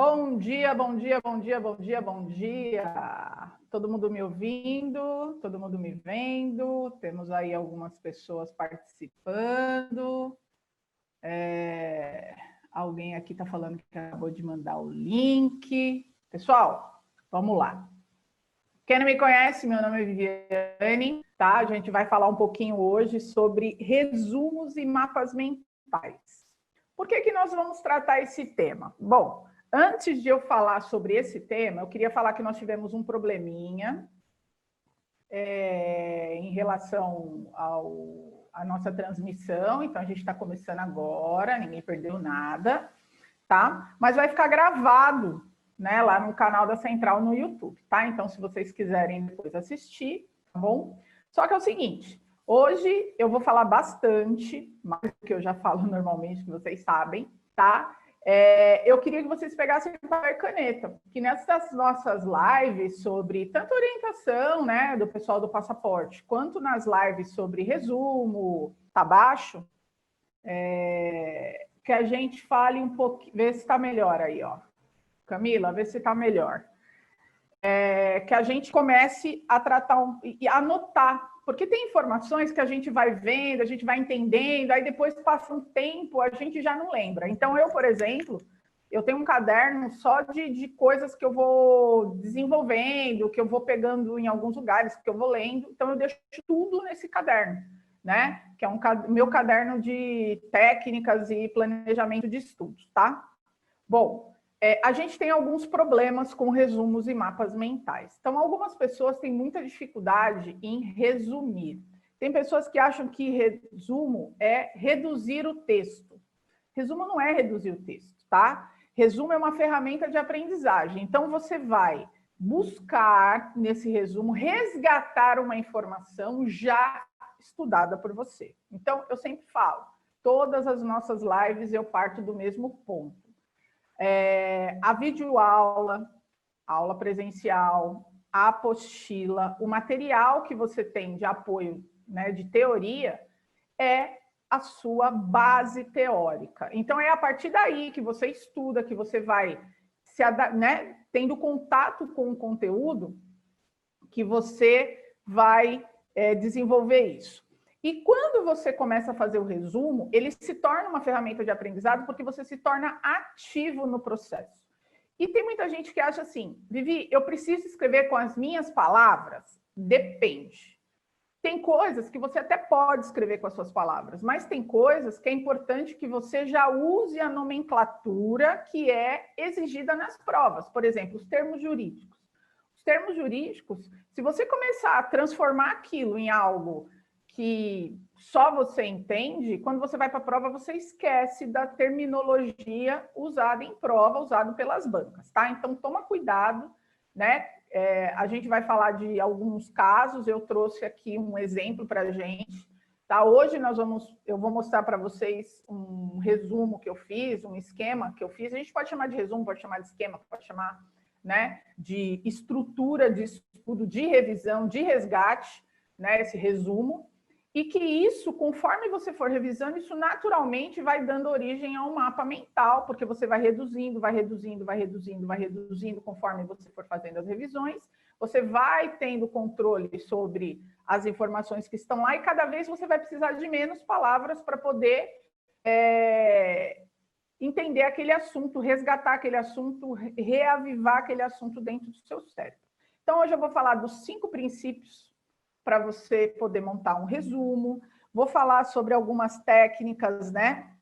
Bom dia, bom dia, bom dia, bom dia, bom dia. Todo mundo me ouvindo, todo mundo me vendo. Temos aí algumas pessoas participando. Alguém aqui está falando que acabou de mandar o link. Pessoal, vamos lá. Quem não me conhece, meu nome é Viviane, tá? A gente vai falar um pouquinho hoje sobre resumos e mapas mentais. Por que nós vamos tratar esse tema? Bom, antes de eu falar sobre esse tema, eu queria falar que nós tivemos um probleminha em relação à nossa transmissão, então a gente está começando agora, ninguém perdeu nada, tá? Mas vai ficar gravado, né, lá no canal da Central no YouTube, tá? Então, se vocês quiserem depois assistir, tá bom? Só que é o seguinte, hoje eu vou falar bastante, mais do que eu já falo normalmente, que vocês sabem, tá? Eu queria que vocês pegassem papel e caneta, que nessas nossas lives sobre tanto orientação, né, do pessoal do passaporte, quanto nas lives sobre resumo, tá baixo, que a gente fale um pouquinho, vê se está melhor aí, ó. Camila, vê se está melhor. Que a gente comece a tratar e anotar, porque tem informações que a gente vai vendo, a gente vai entendendo, aí depois passa um tempo, a gente já não lembra. Então, eu, por exemplo, eu tenho um caderno só de coisas que eu vou desenvolvendo, que eu vou pegando em alguns lugares, que eu vou lendo, então eu deixo tudo nesse caderno, né? Que é meu caderno de técnicas e planejamento de estudos, tá? Bom, a gente tem alguns problemas com resumos e mapas mentais. Então, algumas pessoas têm muita dificuldade em resumir. Tem pessoas que acham que resumo é reduzir o texto. Resumo não é reduzir o texto, tá? Resumo é uma ferramenta de aprendizagem. Então, você vai buscar, nesse resumo, resgatar uma informação já estudada por você. Então, eu sempre falo, todas as nossas lives eu parto do mesmo ponto. A videoaula, a aula presencial, a apostila, o material que você tem de apoio, né, de teoria, é a sua base teórica. Então, é a partir daí que você estuda, que você vai né, tendo contato com o conteúdo, que você vai desenvolver isso. E quando você começa a fazer o resumo, ele se torna uma ferramenta de aprendizado porque você se torna ativo no processo. E tem muita gente que acha assim, Vivi, eu preciso escrever com as minhas palavras? Depende. Tem coisas que você até pode escrever com as suas palavras, mas tem coisas que é importante que você já use a nomenclatura que é exigida nas provas. Por exemplo, os termos jurídicos. Os termos jurídicos, se você começar a transformar aquilo em algo que só você entende, quando você vai para a prova, você esquece da terminologia usada em prova, usada pelas bancas, tá? Então, toma cuidado, né? A gente vai falar de alguns casos, eu trouxe aqui um exemplo para a gente, tá? Hoje eu vou mostrar para vocês um resumo que eu fiz, um esquema que eu fiz, a gente pode chamar de resumo, pode chamar de esquema, pode chamar, né, de estrutura de estudo, de revisão, de resgate, né, esse resumo, e que isso, conforme você for revisando, isso naturalmente vai dando origem a um mapa mental, porque você vai reduzindo, vai reduzindo, vai reduzindo, vai reduzindo, conforme você for fazendo as revisões, você vai tendo controle sobre as informações que estão lá, e cada vez você vai precisar de menos palavras para poder entender aquele assunto, resgatar aquele assunto, reavivar aquele assunto dentro do seu cérebro. Então, hoje eu vou falar dos 5 princípios para você poder montar um resumo, vou falar sobre algumas técnicas, né,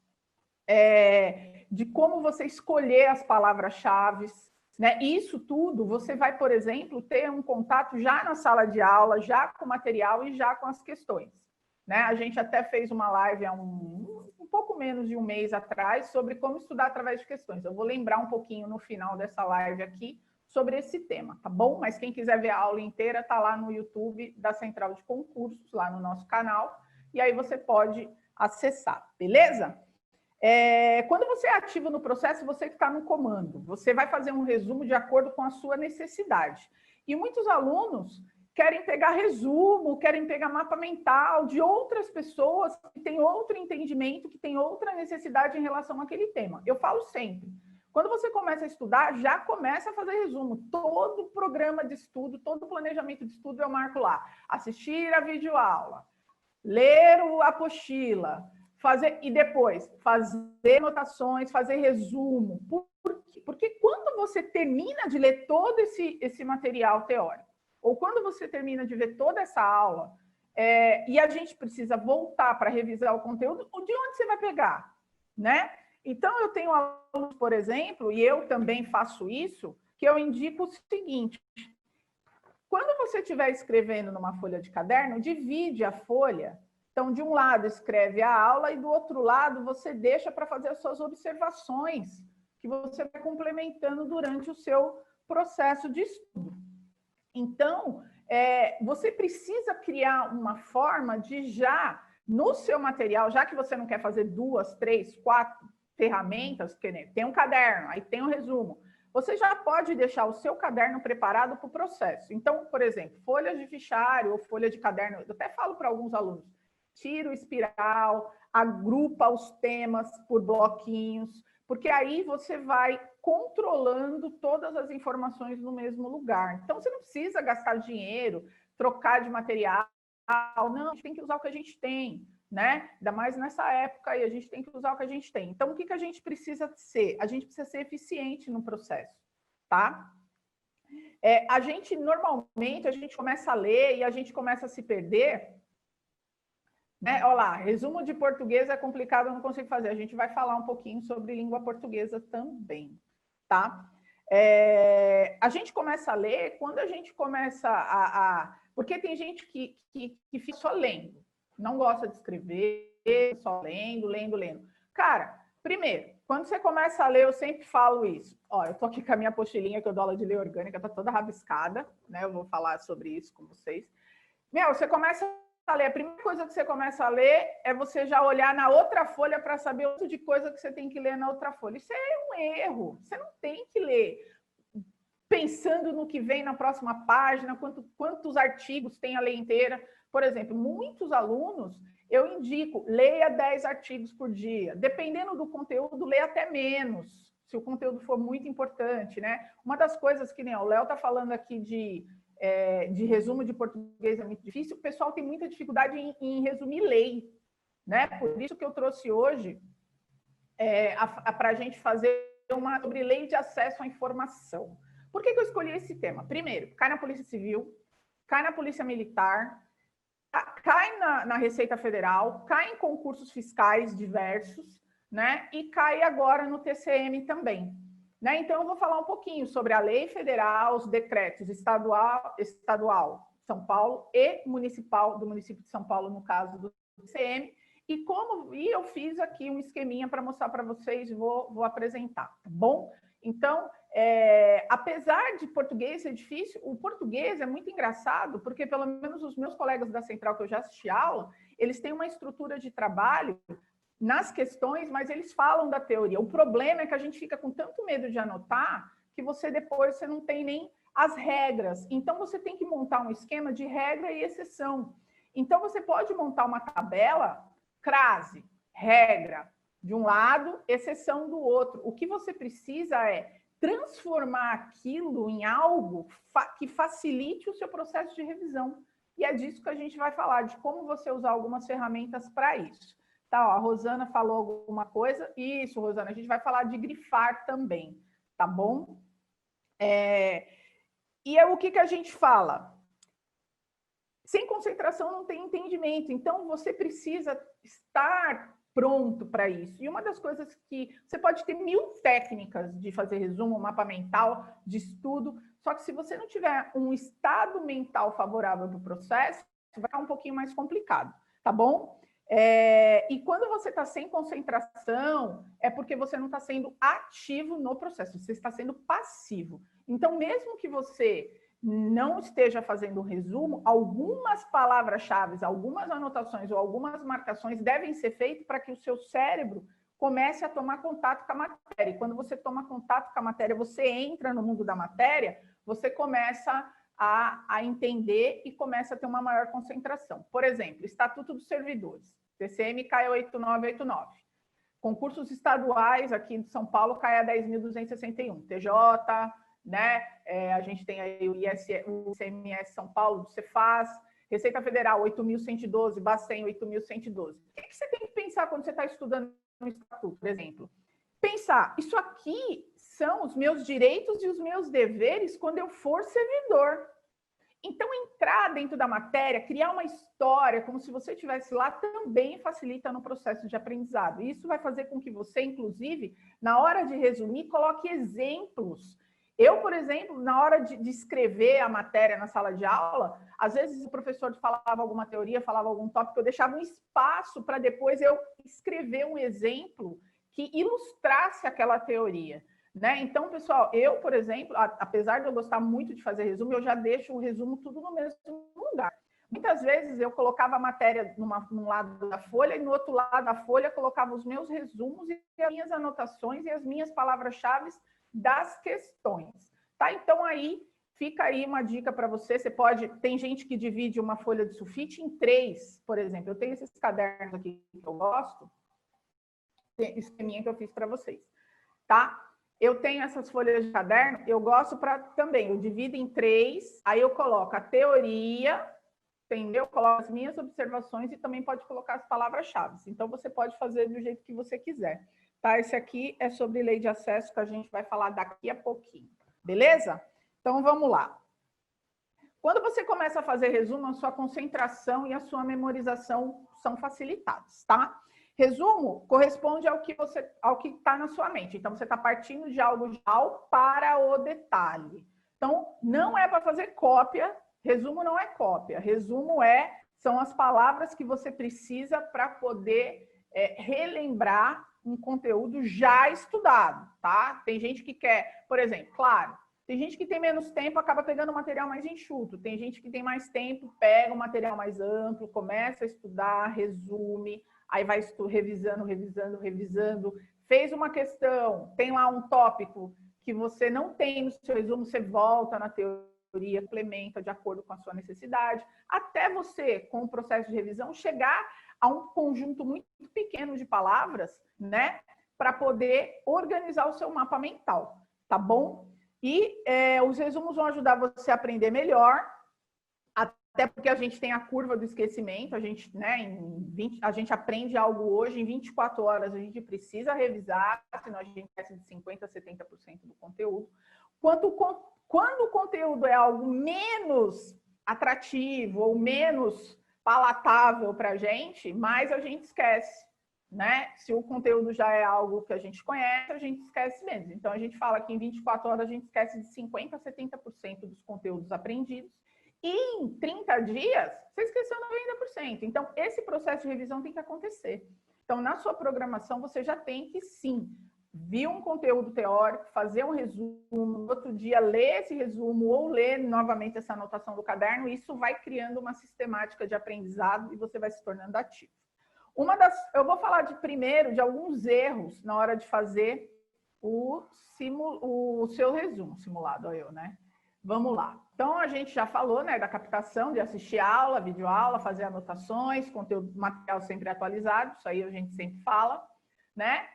de como você escolher as palavras-chave, né, e isso tudo você vai, por exemplo, ter um contato já na sala de aula, já com o material e já com as questões, né, a gente até fez uma live há um pouco menos de um mês atrás sobre como estudar através de questões, eu vou lembrar um pouquinho no final dessa live aqui, sobre esse tema, tá bom? Mas quem quiser ver a aula inteira, tá lá no YouTube da Central de Concursos, lá no nosso canal, e aí você pode acessar, beleza? Quando você é ativo no processo, você que está no comando, você vai fazer um resumo de acordo com a sua necessidade. E muitos alunos querem pegar resumo, querem pegar mapa mental de outras pessoas que têm outro entendimento, que têm outra necessidade em relação àquele tema. Eu falo sempre, Quando você começa a estudar, já começa a fazer resumo. Todo programa de estudo, todo planejamento de estudo eu marco lá. Assistir a videoaula, ler a apostila, fazer e depois fazer anotações, fazer resumo. Por quê? Porque quando você termina de ler todo esse material teórico, ou quando você termina de ver toda essa aula, e a gente precisa voltar para revisar o conteúdo, de onde você vai pegar, né? Então, eu tenho alunos, por exemplo, e eu também faço isso, que eu indico o seguinte: quando você estiver escrevendo numa folha de caderno, divide a folha. Então, de um lado escreve a aula e do outro lado você deixa para fazer as suas observações, que você vai complementando durante o seu processo de estudo. Então, você precisa criar uma forma de já, no seu material, já que você não quer fazer 2, 3, 4 ferramentas, que tem um caderno, aí tem um resumo, você já pode deixar o seu caderno preparado para o processo. Então, por exemplo, folhas de fichário ou folha de caderno, eu até falo para alguns alunos, tira o espiral, agrupa os temas por bloquinhos, porque aí você vai controlando todas as informações no mesmo lugar. Então, você não precisa gastar dinheiro, trocar de material, não, a gente tem que usar o que a gente tem, né? Ainda mais nessa época aí, a gente tem que usar o que a gente tem. Então, o que a gente precisa ser? A gente precisa ser eficiente no processo, tá? A gente, normalmente, a gente começa a ler e a gente começa a se perder, né? Olha lá, resumo de português é complicado, eu não consigo fazer. A gente vai falar um pouquinho sobre língua portuguesa também, tá? A gente começa a ler quando a gente começa porque tem gente que fica só lendo, não gosta de escrever, só lendo. Cara, primeiro, quando você começa a ler, eu sempre falo isso. Ó, eu tô aqui com a minha apostilinha que eu dou aula de lei orgânica, tá toda rabiscada, né? Eu vou falar sobre isso com vocês. Você começa a ler, a primeira coisa que você começa a ler é você já olhar na outra folha para saber o tipo de coisa que você tem que ler na outra folha. Isso é um erro. Você não tem que ler pensando no que vem na próxima página, quantos artigos tem a lei inteira. Por exemplo, muitos alunos, eu indico, leia 10 artigos por dia. Dependendo do conteúdo, leia até menos, se o conteúdo for muito importante, né? Uma das coisas que nem o Léo está falando aqui de resumo de português é muito difícil, o pessoal tem muita dificuldade em resumir lei, né? Por isso que eu trouxe hoje para a gente fazer uma sobre lei de acesso à informação. Por que eu escolhi esse tema? Primeiro, cai na Polícia Civil, cai na Polícia Militar, cai na Receita Federal, cai em concursos fiscais diversos, né? E cai agora no TCM também. Né? Então, eu vou falar um pouquinho sobre a lei federal, os decretos estadual São Paulo e municipal, do município de São Paulo, no caso do TCM, e eu fiz aqui um esqueminha para mostrar para vocês, vou apresentar, tá bom? Então, apesar de português ser difícil, o português é muito engraçado, porque pelo menos os meus colegas da Central que eu já assisti aula, eles têm uma estrutura de trabalho nas questões, mas eles falam da teoria. O problema é que a gente fica com tanto medo de anotar que depois você não tem nem as regras. Então, você tem que montar um esquema de regra e exceção. Então, você pode montar uma tabela, crase, regra de um lado, exceção do outro. O que você precisa é transformar aquilo em algo que facilite o seu processo de revisão. E é disso que a gente vai falar, de como você usar algumas ferramentas para isso. Tá, ó, a Rosana falou alguma coisa. Isso, Rosana, a gente vai falar de grifar também, tá bom? E o que a gente fala? Sem concentração não tem entendimento, então você precisa estar pronto para isso. E uma das coisas que você pode ter 1000 técnicas de fazer resumo, mapa mental, de estudo, só que se você não tiver um estado mental favorável para o processo, vai ficar um pouquinho mais complicado, tá bom? E quando você está sem concentração, é porque você não está sendo ativo no processo, você está sendo passivo. Então, mesmo que você não esteja fazendo um resumo, algumas palavras-chave, algumas anotações ou algumas marcações devem ser feitas para que o seu cérebro comece a tomar contato com a matéria. E quando você toma contato com a matéria, você entra no mundo da matéria, você começa a entender e começa a ter uma maior concentração. Por exemplo, Estatuto dos Servidores, TCM cai 8989. Concursos estaduais aqui de São Paulo cai a 10.261. TJ, né? A gente tem aí o ICMS São Paulo, do Cefaz, Receita Federal 8.112, Bacen 8.112. O que você tem que pensar quando você está estudando no Estatuto, por exemplo? Pensar, isso aqui são os meus direitos e os meus deveres quando eu for servidor. Então, entrar dentro da matéria, criar uma história, como se você estivesse lá, também facilita no processo de aprendizado. Isso vai fazer com que você, inclusive, na hora de resumir, coloque exemplos. Eu, por exemplo, na hora de escrever a matéria na sala de aula, às vezes o professor falava alguma teoria, falava algum tópico, eu deixava um espaço para depois eu escrever um exemplo que ilustrasse aquela teoria. Né? Então, pessoal, eu, por exemplo, apesar de eu gostar muito de fazer resumo, eu já deixo o resumo tudo no mesmo lugar. Muitas vezes eu colocava a matéria num lado da folha e no outro lado da folha colocava os meus resumos e as minhas anotações e as minhas palavras-chave das questões. Tá? Então, aí fica aí uma dica para você. Você pode... Tem gente que divide uma folha de sulfite em 3, por exemplo. Eu tenho esses cadernos aqui que eu gosto, esqueminha que eu fiz para vocês. Tá? Eu tenho essas folhas de caderno, eu gosto para também, eu divido em 3, aí eu coloco a teoria, entendeu? Eu coloco as minhas observações e também pode colocar as palavras-chave. Então, você pode fazer do jeito que você quiser. Tá? Esse aqui é sobre lei de acesso, que a gente vai falar daqui a pouquinho. Beleza? Então, vamos lá. Quando você começa a fazer resumo, a sua concentração e a sua memorização são facilitadas, tá? Resumo corresponde ao que está na sua mente. Então, você está partindo de algo geral para o detalhe. Então, não é para fazer cópia. Resumo não é cópia. Resumo são as palavras que você precisa para poder relembrar um conteúdo já estudado, tá? Tem gente que quer, por exemplo, claro, tem gente que tem menos tempo, acaba pegando um material mais enxuto. Tem gente que tem mais tempo, pega um material mais amplo, começa a estudar, resume, aí vai revisando, fez uma questão, tem lá um tópico que você não tem no seu resumo, você volta na teoria, implementa de acordo com a sua necessidade, até você, com o processo de revisão, chegar a um conjunto muito pequeno de palavras, né, para poder organizar o seu mapa mental, tá bom? E os resumos vão ajudar você a aprender melhor, até porque a gente tem a curva do esquecimento, a gente, né, a gente aprende algo hoje, em 24 horas a gente precisa revisar, senão a gente esquece de 50% a 70% do conteúdo. Quando o conteúdo é algo menos atrativo ou menos palatável para a gente, mais a gente esquece. Né? Se o conteúdo já é algo que a gente conhece, a gente esquece menos. Então, a gente fala que em 24 horas a gente esquece de 50% a 70% dos conteúdos aprendidos. E em 30 dias, você esqueceu 90%. Então, esse processo de revisão tem que acontecer. Então, na sua programação, você já tem que, sim, vir um conteúdo teórico, fazer um resumo, no outro dia ler esse resumo ou ler novamente essa anotação do caderno. Isso vai criando uma sistemática de aprendizado e você vai se tornando ativo. Eu vou falar primeiro de alguns erros na hora de fazer o seu resumo, simulado, né? Vamos lá. Então, a gente já falou, né, da captação, de assistir aula, videoaula, fazer anotações, conteúdo, material sempre atualizado, isso aí a gente sempre fala, né?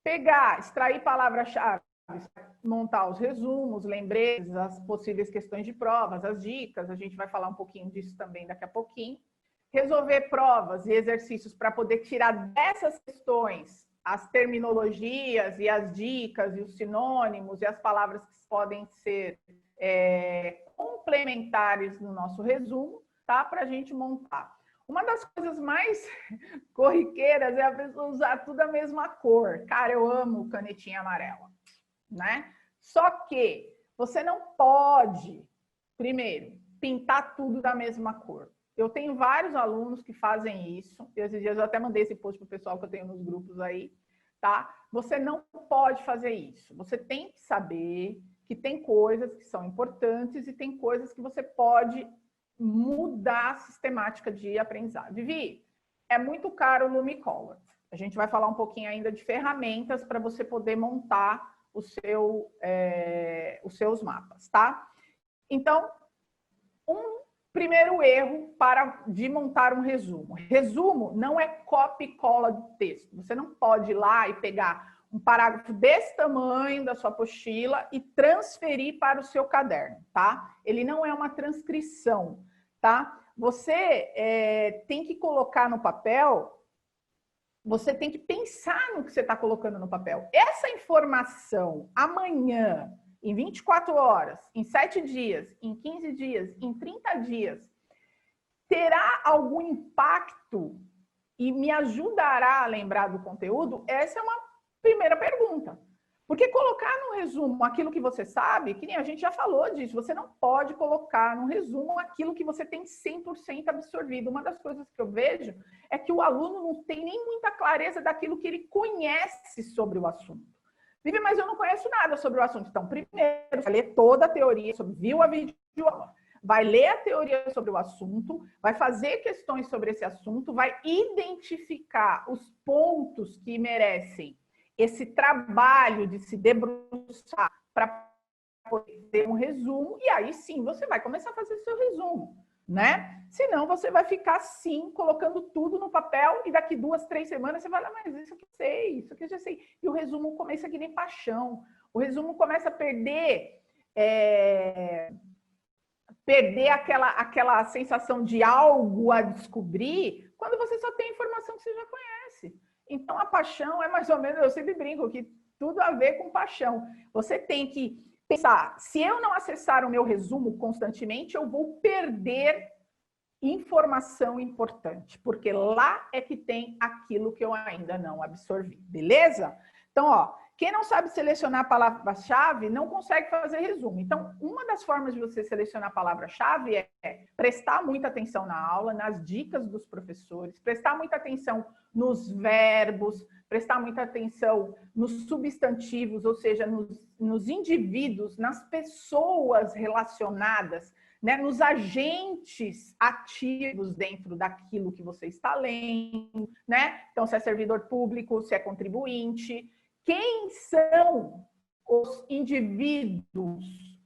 Pegar, extrair palavras-chave, montar os resumos, lembretes, as possíveis questões de provas, as dicas, a gente vai falar um pouquinho disso também daqui a pouquinho. Resolver provas e exercícios para poder tirar dessas questões as terminologias e as dicas e os sinônimos e as palavras que podem ser complementares no nosso resumo, tá? Para a gente montar. Uma das coisas mais corriqueiras é a pessoa usar tudo a mesma cor. Cara, eu amo canetinha amarela, né? Só que você não pode, primeiro, pintar tudo da mesma cor. Eu tenho vários alunos que fazem isso. Esses dias eu até mandei esse post para o pessoal que eu tenho nos grupos aí, tá? Você não pode fazer isso. Você tem que saber que tem coisas que são importantes e tem coisas que você pode mudar a sistemática de aprendizado. Vivi, é muito caro o Lumicolor. A gente vai falar um pouquinho ainda de ferramentas para você poder montar os seus mapas, tá? Então, Primeiro erro de montar um resumo. Resumo não é copia e cola do texto. Você não pode ir lá e pegar um parágrafo desse tamanho da sua apostila e transferir para o seu caderno, tá? Ele não é uma transcrição, tá? Você tem que colocar no papel, você tem que pensar no que você está colocando no papel. Essa informação, amanhã, em 24 horas, em 7 dias, em 15 dias, em 30 dias, terá algum impacto e me ajudará a lembrar do conteúdo? Essa é uma primeira pergunta. Porque colocar no resumo aquilo que você sabe, que nem a gente já falou disso, você não pode colocar no resumo aquilo que você tem 100% absorvido. Uma das coisas que eu vejo é que o aluno não tem nem muita clareza daquilo que ele conhece sobre o assunto. Vivi, mas eu não conheço nada sobre o assunto. Então, primeiro, vai ler toda a teoria, viu a videoaula, vai ler a teoria sobre o assunto, vai fazer questões sobre esse assunto, vai identificar os pontos que merecem esse trabalho de se debruçar para poder ter um resumo, e aí sim você vai começar a fazer seu resumo, né? Senão você vai ficar assim, colocando tudo no papel, e daqui 2, 3 semanas você vai lá, mas isso aqui eu sei, isso aqui eu já sei. E o resumo começa que nem paixão. O resumo começa a perder aquela sensação de algo a descobrir quando você só tem informação que você já conhece. Então, a paixão é mais ou menos, eu sempre brinco, que tudo a ver com paixão. Você tem que pensar, se eu não acessar o meu resumo constantemente, eu vou perder informação importante, porque lá é que tem aquilo que eu ainda não absorvi, beleza? Então, ó, quem não sabe selecionar a palavra-chave não consegue fazer resumo. Então, uma das formas de você selecionar a palavra-chave é prestar muita atenção na aula, nas dicas dos professores, prestar muita atenção nos verbos, prestar muita atenção nos substantivos, ou seja, nos indivíduos, nas pessoas relacionadas, né, nos agentes ativos dentro daquilo que você está lendo, né? Então, se é servidor público, se é contribuinte, quem são os indivíduos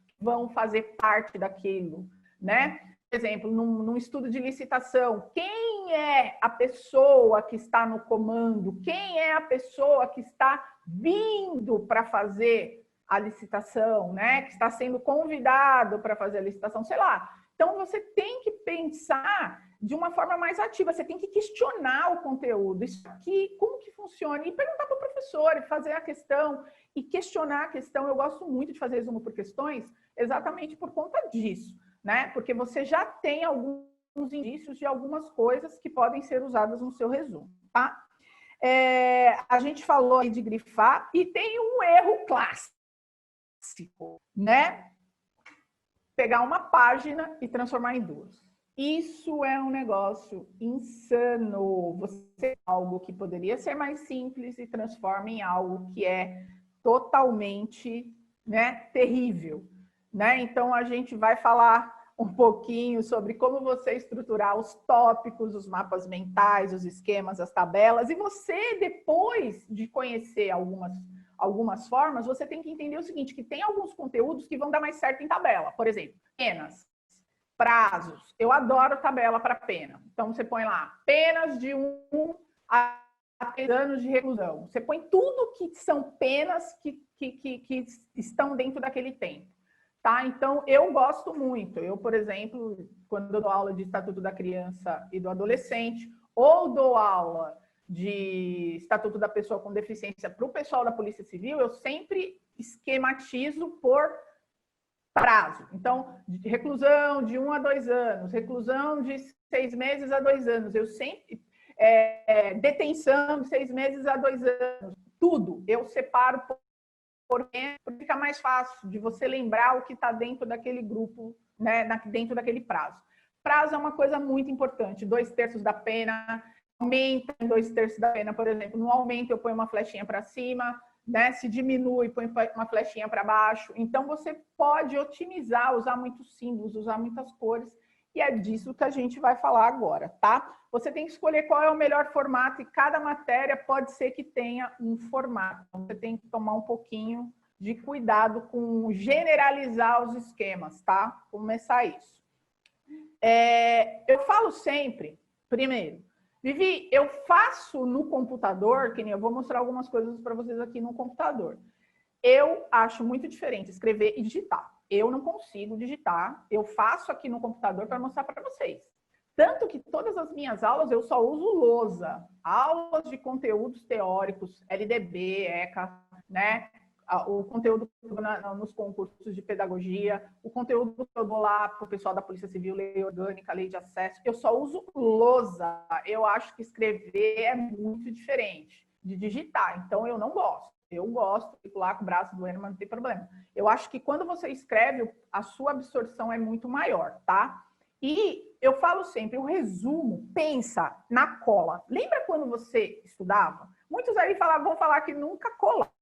que vão fazer parte daquilo, né? Por exemplo, num estudo de licitação, quem é a pessoa que está no comando? Quem é a pessoa que está vindo para fazer a licitação, né? Que está sendo convidado para fazer a licitação, sei lá. Então, você tem que pensar de uma forma mais ativa, você tem que questionar o conteúdo. Isso aqui, como que funciona? E perguntar para o professor, fazer a questão e questionar a questão. Eu gosto muito de fazer resumo por questões, exatamente por conta disso, né? Porque você já tem alguns indícios de algumas coisas que podem ser usadas no seu resumo, tá? A gente falou aí de grifar e tem um erro clássico, né? Pegar uma página e transformar em 2. Isso é um negócio insano. Você algo que poderia ser mais simples e transforma em algo que é totalmente, né, terrível, né? Então a gente vai falar um pouquinho sobre como você estruturar os tópicos, os mapas mentais, os esquemas, as tabelas, e você, depois de conhecer algumas formas, você tem que entender o seguinte, que tem alguns conteúdos que vão dar mais certo em tabela. Por exemplo, penas, prazos. Eu adoro tabela para pena. Então, você põe lá, penas de 1 a 3 anos de reclusão. Você põe tudo que são penas que estão dentro daquele tempo. Tá? Então, eu gosto muito. Eu, por exemplo, quando eu dou aula de Estatuto da Criança e do Adolescente, ou dou aula de Estatuto da Pessoa com Deficiência para o pessoal da Polícia Civil, eu sempre esquematizo por prazo. Então, reclusão de 1 a 2 anos, reclusão de 6 meses a 2 anos. Eu sempre... detenção de 6 meses a 2 anos. Tudo eu separo porque fica mais fácil de você lembrar o que está dentro daquele grupo, né, dentro daquele prazo. Prazo é uma coisa muito importante. 2/3 da pena, aumenta em 2/3 da pena, por exemplo. No aumento eu ponho uma flechinha para cima, né? Se diminui, põe uma flechinha para baixo. Então você pode otimizar, usar muitos símbolos, usar muitas cores, e é disso que a gente vai falar agora, tá? Você tem que escolher qual é o melhor formato, e cada matéria pode ser que tenha um formato. Então, você tem que tomar um pouquinho de cuidado com generalizar os esquemas, tá? Começar isso. Eu falo sempre, primeiro, Vivi, eu faço no computador, que nem eu vou mostrar algumas coisas para vocês aqui no computador. Eu acho muito diferente escrever e digitar. Eu não consigo digitar, eu faço aqui no computador para mostrar para vocês. Tanto que todas as minhas aulas eu só uso lousa. Aulas de conteúdos teóricos, LDB, ECA, né? O conteúdo nos concursos de pedagogia, o conteúdo que eu dou lá para o pessoal da Polícia Civil, lei orgânica, lei de acesso, eu só uso lousa. Eu acho que escrever é muito diferente de digitar, então eu não gosto. Eu gosto, fico lá com o braço doendo, mas não tem problema. Eu acho que quando você escreve, a sua absorção é muito maior, tá? E eu falo sempre, o resumo, pensa na cola. Lembra quando você estudava? Muitos aí vão falar que nunca colar.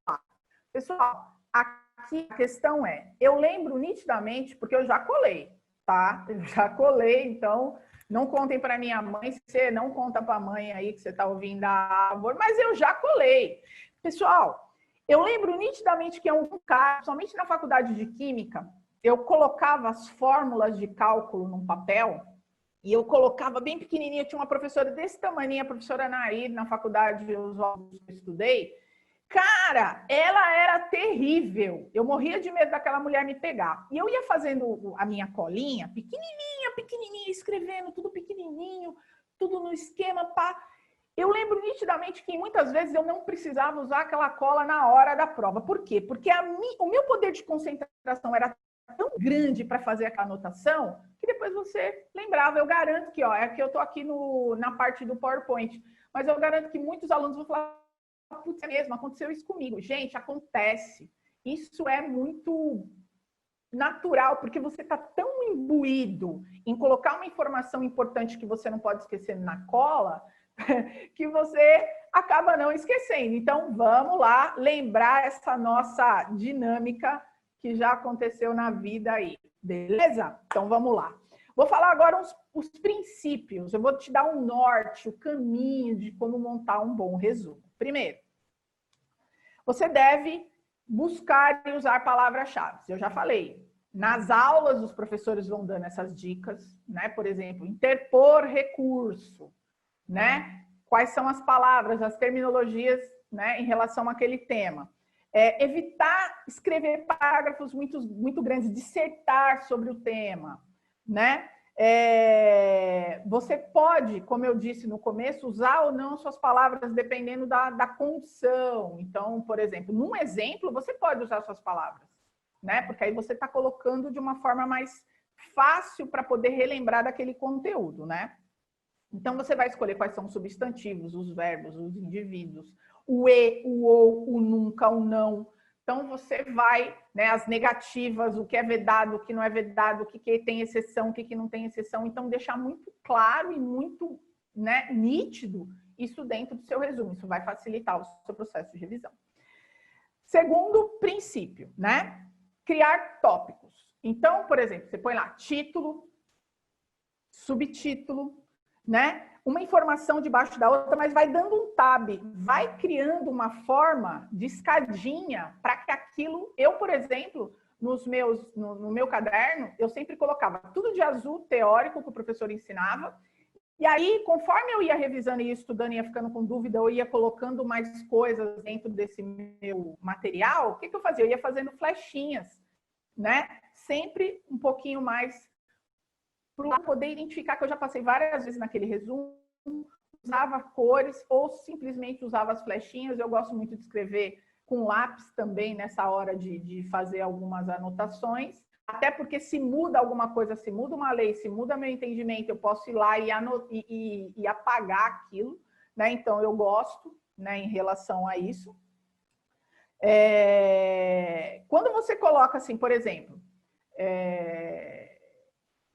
Pessoal, aqui a questão é, eu lembro nitidamente, porque eu já colei, tá? Eu já colei, então não contem para minha mãe, se você não conta para a mãe aí que você está ouvindo a amor, mas eu já colei. Pessoal, eu lembro nitidamente que em algum caso, somente na faculdade de Química, eu colocava as fórmulas de cálculo num papel e eu colocava bem pequenininha, tinha uma professora desse tamanho, a professora Nair, na faculdade, os alunos que eu estudei. Cara, ela era terrível. Eu morria de medo daquela mulher me pegar. E eu ia fazendo a minha colinha, pequenininha, escrevendo tudo pequenininho, tudo no esquema, pá. Eu lembro nitidamente que muitas vezes eu não precisava usar aquela cola na hora da prova. Por quê? Porque o meu poder de concentração era tão grande para fazer aquela anotação que depois você lembrava. Eu garanto que, ó, é que eu estou aqui na parte do PowerPoint, mas eu garanto que muitos alunos vão falar, putz, é mesmo, aconteceu isso comigo. Gente, acontece. Isso é muito natural, porque você está tão imbuído em colocar uma informação importante que você não pode esquecer na cola, que você acaba não esquecendo. Então, vamos lá lembrar essa nossa dinâmica que já aconteceu na vida aí. Beleza? Então, vamos lá. Vou falar agora os princípios. Eu vou te dar um norte, o caminho de como montar um bom resumo. Primeiro, você deve buscar e usar palavras-chave. Eu já falei. Nas aulas, os professores vão dando essas dicas, né? Por exemplo, interpor recurso, né? Quais são as palavras, as terminologias, né, em relação àquele tema. Evitar escrever parágrafos muito grandes, dissertar sobre o tema, né? Você pode, como eu disse no começo, usar ou não suas palavras dependendo da condição. Então, por exemplo, num exemplo, você pode usar suas palavras, né? Porque aí você está colocando de uma forma mais fácil para poder relembrar daquele conteúdo, né? Então, você vai escolher quais são os substantivos, os verbos, os indivíduos, o e, o ou, o nunca, o não. Então, você vai, né, as negativas, o que é vedado, o que não é vedado, o que tem exceção, o que não tem exceção. Então, deixar muito claro e muito, né, nítido isso dentro do seu resumo. Isso vai facilitar o seu processo de revisão. Segundo princípio, né? Criar tópicos. Então, por exemplo, você põe lá título, subtítulo, né? Uma informação debaixo da outra, mas vai dando um tab, vai criando uma forma de escadinha para que aquilo... Eu, por exemplo, no meu caderno, eu sempre colocava tudo de azul teórico que o professor ensinava, e aí, conforme eu ia revisando e estudando, ia ficando com dúvida, eu ia colocando mais coisas dentro desse meu material, o que eu fazia? Eu ia fazendo flechinhas, né? Sempre um pouquinho mais para poder identificar, que eu já passei várias vezes naquele resumo, usava cores ou simplesmente usava as flechinhas. Eu gosto muito de escrever com lápis também nessa hora de fazer algumas anotações, até porque se muda alguma coisa, se muda uma lei, se muda meu entendimento, eu posso ir lá e apagar aquilo, né? Então, eu gosto, né, em relação a isso. Quando você coloca assim, por exemplo,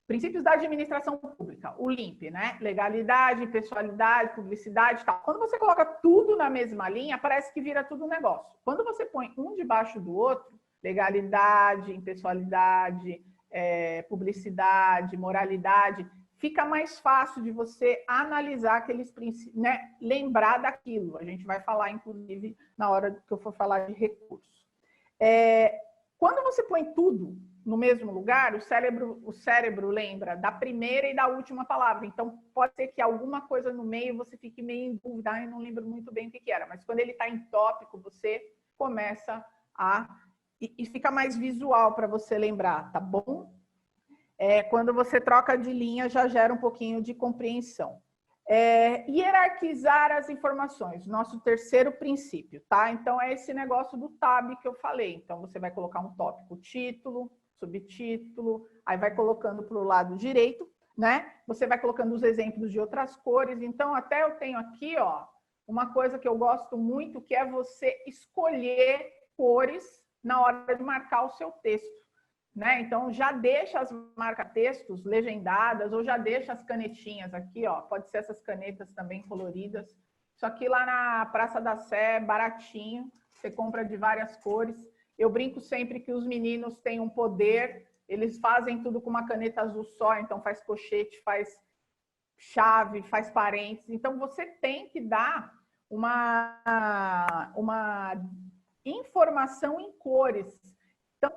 princípios da administração pública, o LIMP, né? Legalidade, impessoalidade, publicidade e tal. Quando você coloca tudo na mesma linha, parece que vira tudo um negócio. Quando você põe um debaixo do outro, legalidade, impessoalidade, publicidade, moralidade, fica mais fácil de você analisar aqueles princípios, né? Lembrar daquilo. A gente vai falar, inclusive, na hora que eu for falar de recursos. Quando você põe tudo no mesmo lugar, o cérebro lembra da primeira e da última palavra. Então, pode ser que alguma coisa no meio você fique meio em dúvida, e não lembro muito bem o que era. Mas quando ele está em tópico, você começa a... E fica mais visual para você lembrar, tá bom? Quando você troca de linha, já gera um pouquinho de compreensão. Hierarquizar as informações, nosso terceiro princípio, tá? Então, é esse negócio do tab que eu falei. Então, você vai colocar um tópico, título, subtítulo, aí vai colocando para o lado direito, né? Você vai colocando os exemplos de outras cores. Então, até eu tenho aqui, ó, uma coisa que eu gosto muito, que é você escolher cores na hora de marcar o seu texto, né? Então, já deixa as marca-textos legendadas ou já deixa as canetinhas aqui, ó. Pode ser essas canetas também coloridas. Isso aqui lá na Praça da Sé é baratinho, você compra de várias cores. Eu brinco sempre que os meninos têm um poder, eles fazem tudo com uma caneta azul só, então faz pochete, faz chave, faz parênteses. Então, você tem que dar uma informação em cores. Então,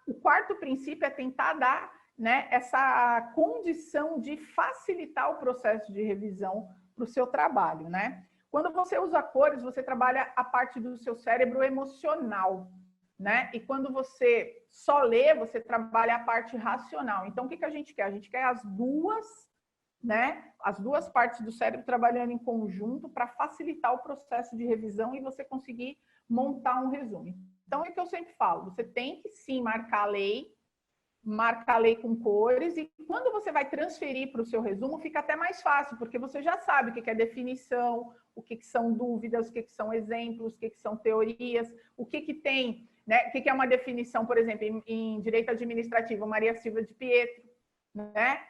o quarto princípio é tentar dar, né, essa condição de facilitar o processo de revisão para o seu trabalho, né? Quando você usa cores, você trabalha a parte do seu cérebro emocional, né? E quando você só lê, você trabalha a parte racional. Então, o que a gente quer? A gente quer as duas, né? As duas partes do cérebro trabalhando em conjunto para facilitar o processo de revisão e você conseguir montar um resumo. Então, é o que eu sempre falo, você tem que sim marcar a lei com cores, e quando você vai transferir para o seu resumo, fica até mais fácil, porque você já sabe o que é definição, o que são dúvidas, o que são exemplos, o que são teorias, o que tem, né? O que é uma definição, por exemplo, em direito administrativo, Maria Silva de Pietro, né?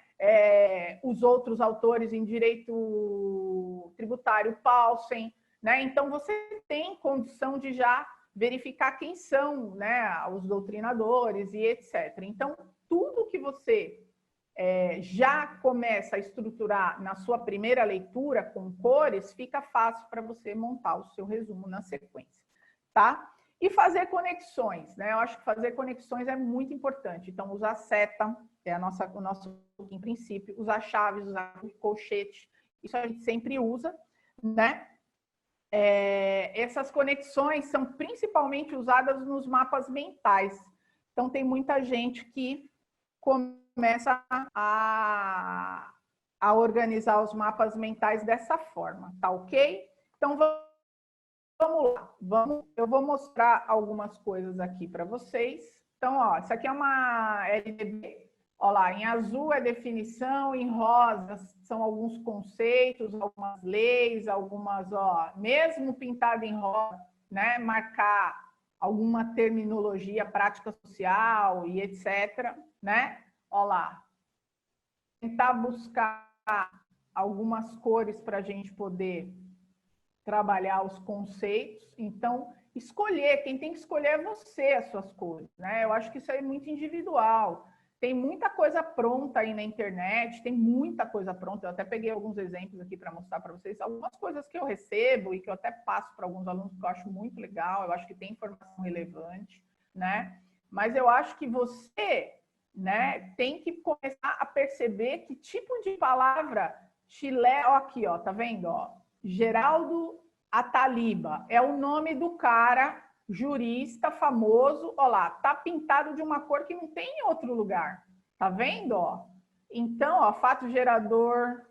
Os outros autores em direito tributário, Paulsen, né? Então, você tem condição de já verificar quem são, né, os doutrinadores e etc. Então, tudo que você já começa a estruturar na sua primeira leitura com cores, fica fácil para você montar o seu resumo na sequência, tá? E fazer conexões, né? Eu acho que fazer conexões é muito importante. Então, usar seta, é o nosso em princípio, usar chaves, usar colchete, isso a gente sempre usa, né? Essas conexões são principalmente usadas nos mapas mentais. Então, tem muita gente que começa a organizar os mapas mentais dessa forma, tá ok? Então, vamos lá. Eu vou mostrar algumas coisas aqui para vocês. Então, ó, isso aqui é uma LDB. Olha lá, em azul é definição, em rosa são alguns conceitos, algumas leis, algumas, ó, mesmo pintado em rosa, né, marcar alguma terminologia, prática social e etc, né? Olha lá. Tentar buscar algumas cores para a gente poder trabalhar os conceitos. Então, escolher, quem tem que escolher é você as suas cores, né? Eu acho que isso é muito individual. Tem muita coisa pronta aí na internet, tem muita coisa pronta. Eu até peguei alguns exemplos aqui para mostrar para vocês. Algumas coisas que eu recebo e que eu até passo para alguns alunos que eu acho muito legal, eu acho que tem informação relevante, né? Mas eu acho que você, né, tem que começar a perceber que tipo de palavra te leva... Ó, aqui, ó, tá vendo? Ó, Geraldo Ataliba é o nome do cara jurista famoso, ó lá, tá pintado de uma cor que não tem em outro lugar. Tá vendo, ó? Então, ó, fato gerador,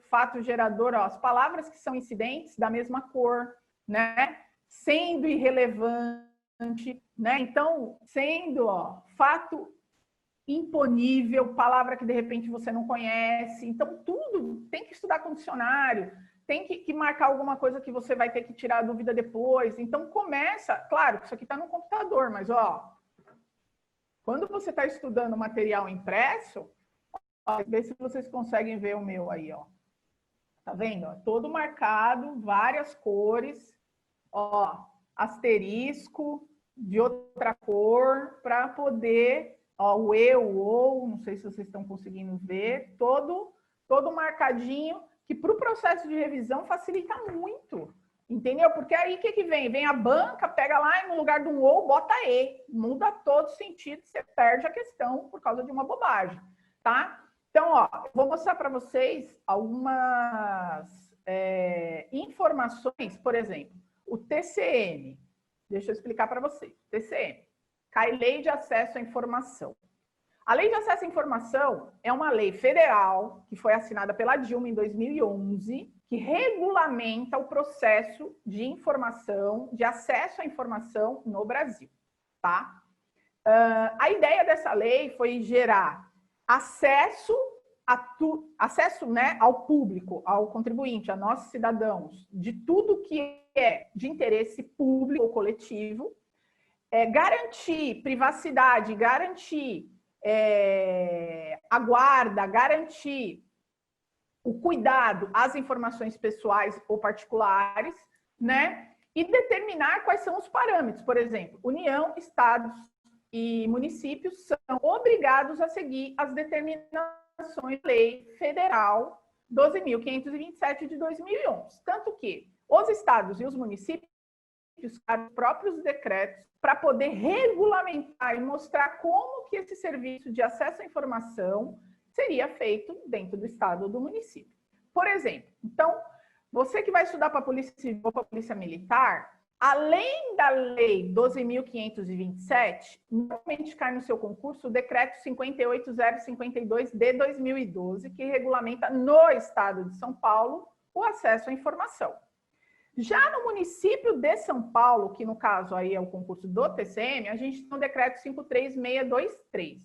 ó, as palavras que são incidentes da mesma cor, né? Sendo irrelevante, né? Então, sendo, ó, fato imponível, palavra que de repente você não conhece. Então, tudo tem que estudar com dicionário. Tem que marcar alguma coisa que você vai ter que tirar a dúvida depois. Então, começa... Claro, isso aqui está no computador, mas, ó, quando você está estudando material impresso, ó, vê se vocês conseguem ver o meu aí, ó. Tá vendo? Ó, todo marcado, várias cores, ó, asterisco de outra cor, para poder... Ó, o eu, o ou, não sei se vocês estão conseguindo ver, todo marcadinho, que para o processo de revisão facilita muito. Entendeu? Porque aí o que vem? Vem a banca, pega lá e no lugar do ou, bota e. Muda todo sentido, você perde a questão por causa de uma bobagem, tá? Então, ó, eu vou mostrar para vocês algumas informações, por exemplo, o TCM. Deixa eu explicar para vocês. TCM, Lei de Acesso à Informação. A Lei de Acesso à Informação é uma lei federal que foi assinada pela Dilma em 2011, que regulamenta o processo de informação, de acesso à informação no Brasil, tá? A ideia dessa lei foi gerar acesso né, ao público, ao contribuinte, a nós cidadãos, de tudo que é de interesse público ou coletivo, garantir privacidade, garantir a guarda, garantir o cuidado às informações pessoais ou particulares, né? E determinar quais são os parâmetros. Por exemplo, União, Estados e municípios são obrigados a seguir as determinações da Lei Federal 12.527 de 2011. Tanto que os estados e os municípios criaram os próprios decretos para poder regulamentar e mostrar como que esse serviço de acesso à informação seria feito dentro do estado ou do município. Por exemplo, então, você que vai estudar para a Polícia Civil ou para a Polícia Militar, além da Lei 12.527, normalmente cai no seu concurso o Decreto 58052 de 2012, que regulamenta no estado de São Paulo o acesso à informação. Já no município de São Paulo, que no caso aí é o concurso do TCM, a gente tem o decreto 53623.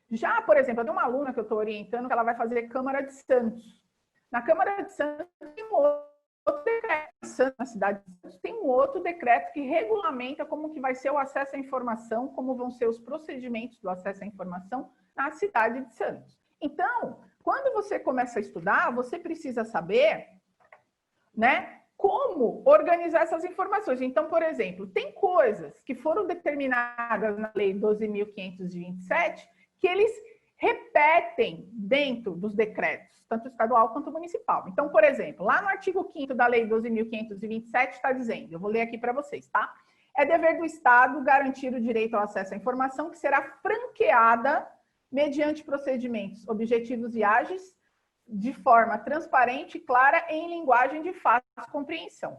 Já, por exemplo, eu tenho uma aluna que eu estou orientando que ela vai fazer Câmara de Santos. Na Câmara de Santos tem um outro decreto. Na cidade de Santos tem um outro decreto que regulamenta como que vai ser o acesso à informação, como vão ser os procedimentos do acesso à informação na cidade de Santos. Então, quando você começa a estudar, você precisa saber, né, como organizar essas informações. Então, por exemplo, tem coisas que foram determinadas na Lei 12.527 que eles repetem dentro dos decretos, tanto estadual quanto municipal. Então, por exemplo, lá no artigo 5º da Lei 12.527 está dizendo, eu vou ler aqui para vocês, tá? É dever do Estado garantir o direito ao acesso à informação que será franqueada mediante procedimentos objetivos e ágeis, de forma transparente e clara em linguagem de fácil compreensão.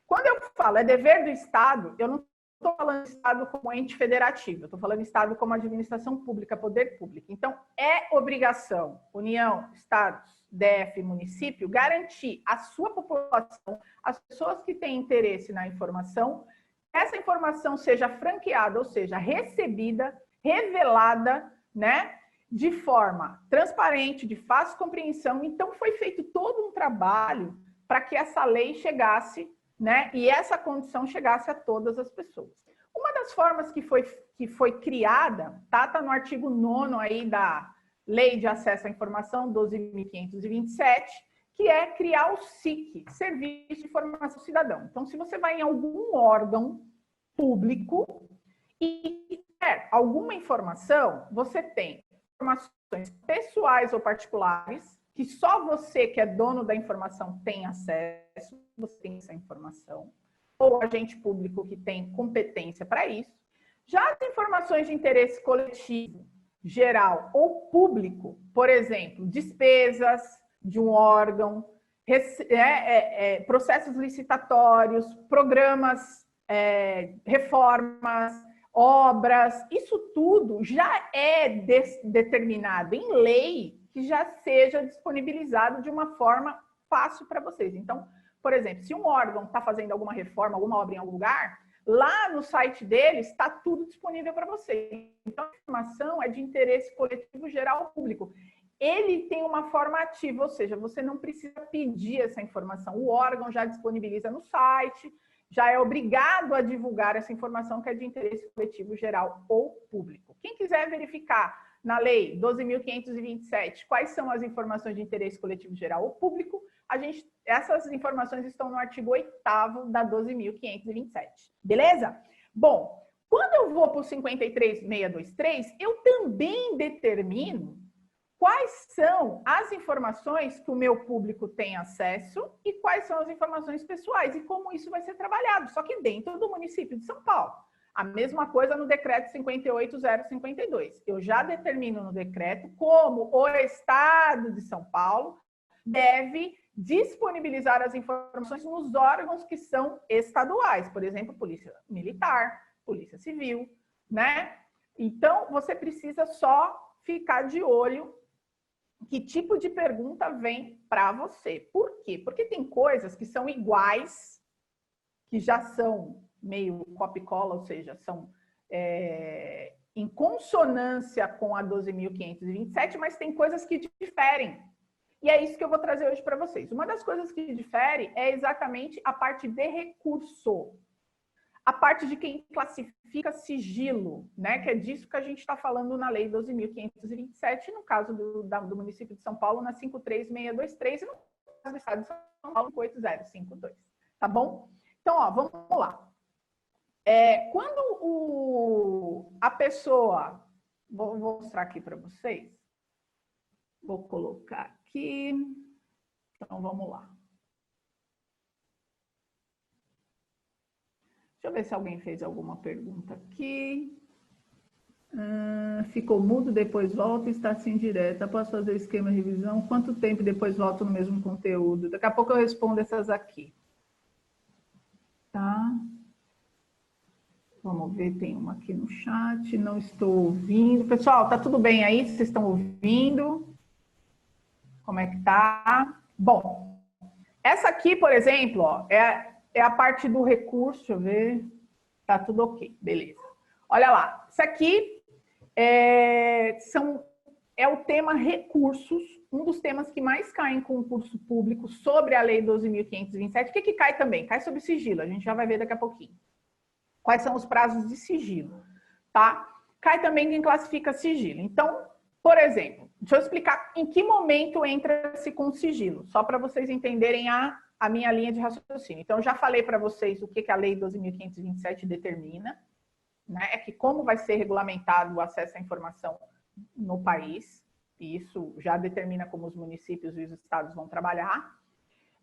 Quando eu falo é dever do Estado, eu não estou falando Estado como ente federativo, eu estou falando Estado como administração pública, poder público. Então, é obrigação, União, Estados, DF, município, garantir à sua população, as pessoas que têm interesse na informação, que essa informação seja franqueada, ou seja, recebida, revelada, né? De forma transparente, de fácil compreensão. Então, foi feito todo um trabalho para que essa lei chegasse, né? E essa condição chegasse a todas as pessoas. Uma das formas que foi criada, tá no artigo 9º aí da Lei de Acesso à Informação 12.527, que é criar o SIC, Serviço de Informação Cidadão. Então, se você vai em algum órgão público e quer alguma informação, você tem informações pessoais ou particulares, que só você que é dono da informação tem acesso, você tem essa informação, ou agente público que tem competência para isso. Já as informações de interesse coletivo, geral ou público, por exemplo, despesas de um órgão, processos licitatórios, programas, reformas, obras, isso tudo já é determinado em lei que já seja disponibilizado de uma forma fácil para vocês. Então, por exemplo, se um órgão está fazendo alguma reforma, alguma obra em algum lugar, lá no site deles está tudo disponível para vocês. Então, a informação é de interesse coletivo geral público. Ele tem uma forma ativa, ou seja, você não precisa pedir essa informação. O órgão já disponibiliza no site, já é obrigado a divulgar essa informação que é de interesse coletivo geral ou público. Quem quiser verificar na Lei 12.527 quais são as informações de interesse coletivo geral ou público, essas informações estão no artigo 8º da 12.527. Beleza? Bom, quando eu vou para o 53.623, eu também determino quais são as informações que o meu público tem acesso e quais são as informações pessoais e como isso vai ser trabalhado, só que dentro do município de São Paulo. A mesma coisa no decreto 58.052. Eu já determino no decreto como o Estado de São Paulo deve disponibilizar as informações nos órgãos que são estaduais, por exemplo, Polícia Militar, Polícia Civil, né? Então, você precisa só ficar de olho que tipo de pergunta vem para você. Por quê? Porque tem coisas que são iguais, que já são meio copy-cola, ou seja, são em consonância com a 12.527, mas tem coisas que diferem. E é isso que eu vou trazer hoje para vocês. Uma das coisas que difere é exatamente a parte de recurso. A parte de quem classifica sigilo, né? Que é disso que a gente está falando na Lei 12.527, no caso do município de São Paulo, na 53623, e no caso do Estado de São Paulo, 58052. Tá bom? Então, ó, vamos lá. Quando a pessoa... Vou mostrar aqui para vocês. Vou colocar aqui. Então, vamos lá. Deixa eu ver se alguém fez alguma pergunta aqui. Ficou mudo, depois volta e está sem direta. Posso fazer o esquema de revisão? Quanto tempo depois volto no mesmo conteúdo? Daqui a pouco eu respondo essas aqui. Tá? Vamos ver, tem uma aqui no chat. Não estou ouvindo. Pessoal, tá tudo bem aí? Vocês estão ouvindo? Como é que tá? Bom, essa aqui, por exemplo, ó, é a parte do recurso. Deixa eu ver. Tá tudo ok, beleza. Olha lá, isso aqui é o tema recursos, um dos temas que mais cai em concurso público sobre a Lei 12.527. O que cai também? Cai sobre sigilo, a gente já vai ver daqui a pouquinho. Quais são os prazos de sigilo, tá? Cai também quem classifica sigilo. Então, por exemplo, deixa eu explicar em que momento entra-se com sigilo, só para vocês entenderem a minha linha de raciocínio. Então, eu já falei para vocês o que a Lei 12.527 determina, né? É que como vai ser regulamentado o acesso à informação no país, e isso já determina como os municípios e os estados vão trabalhar.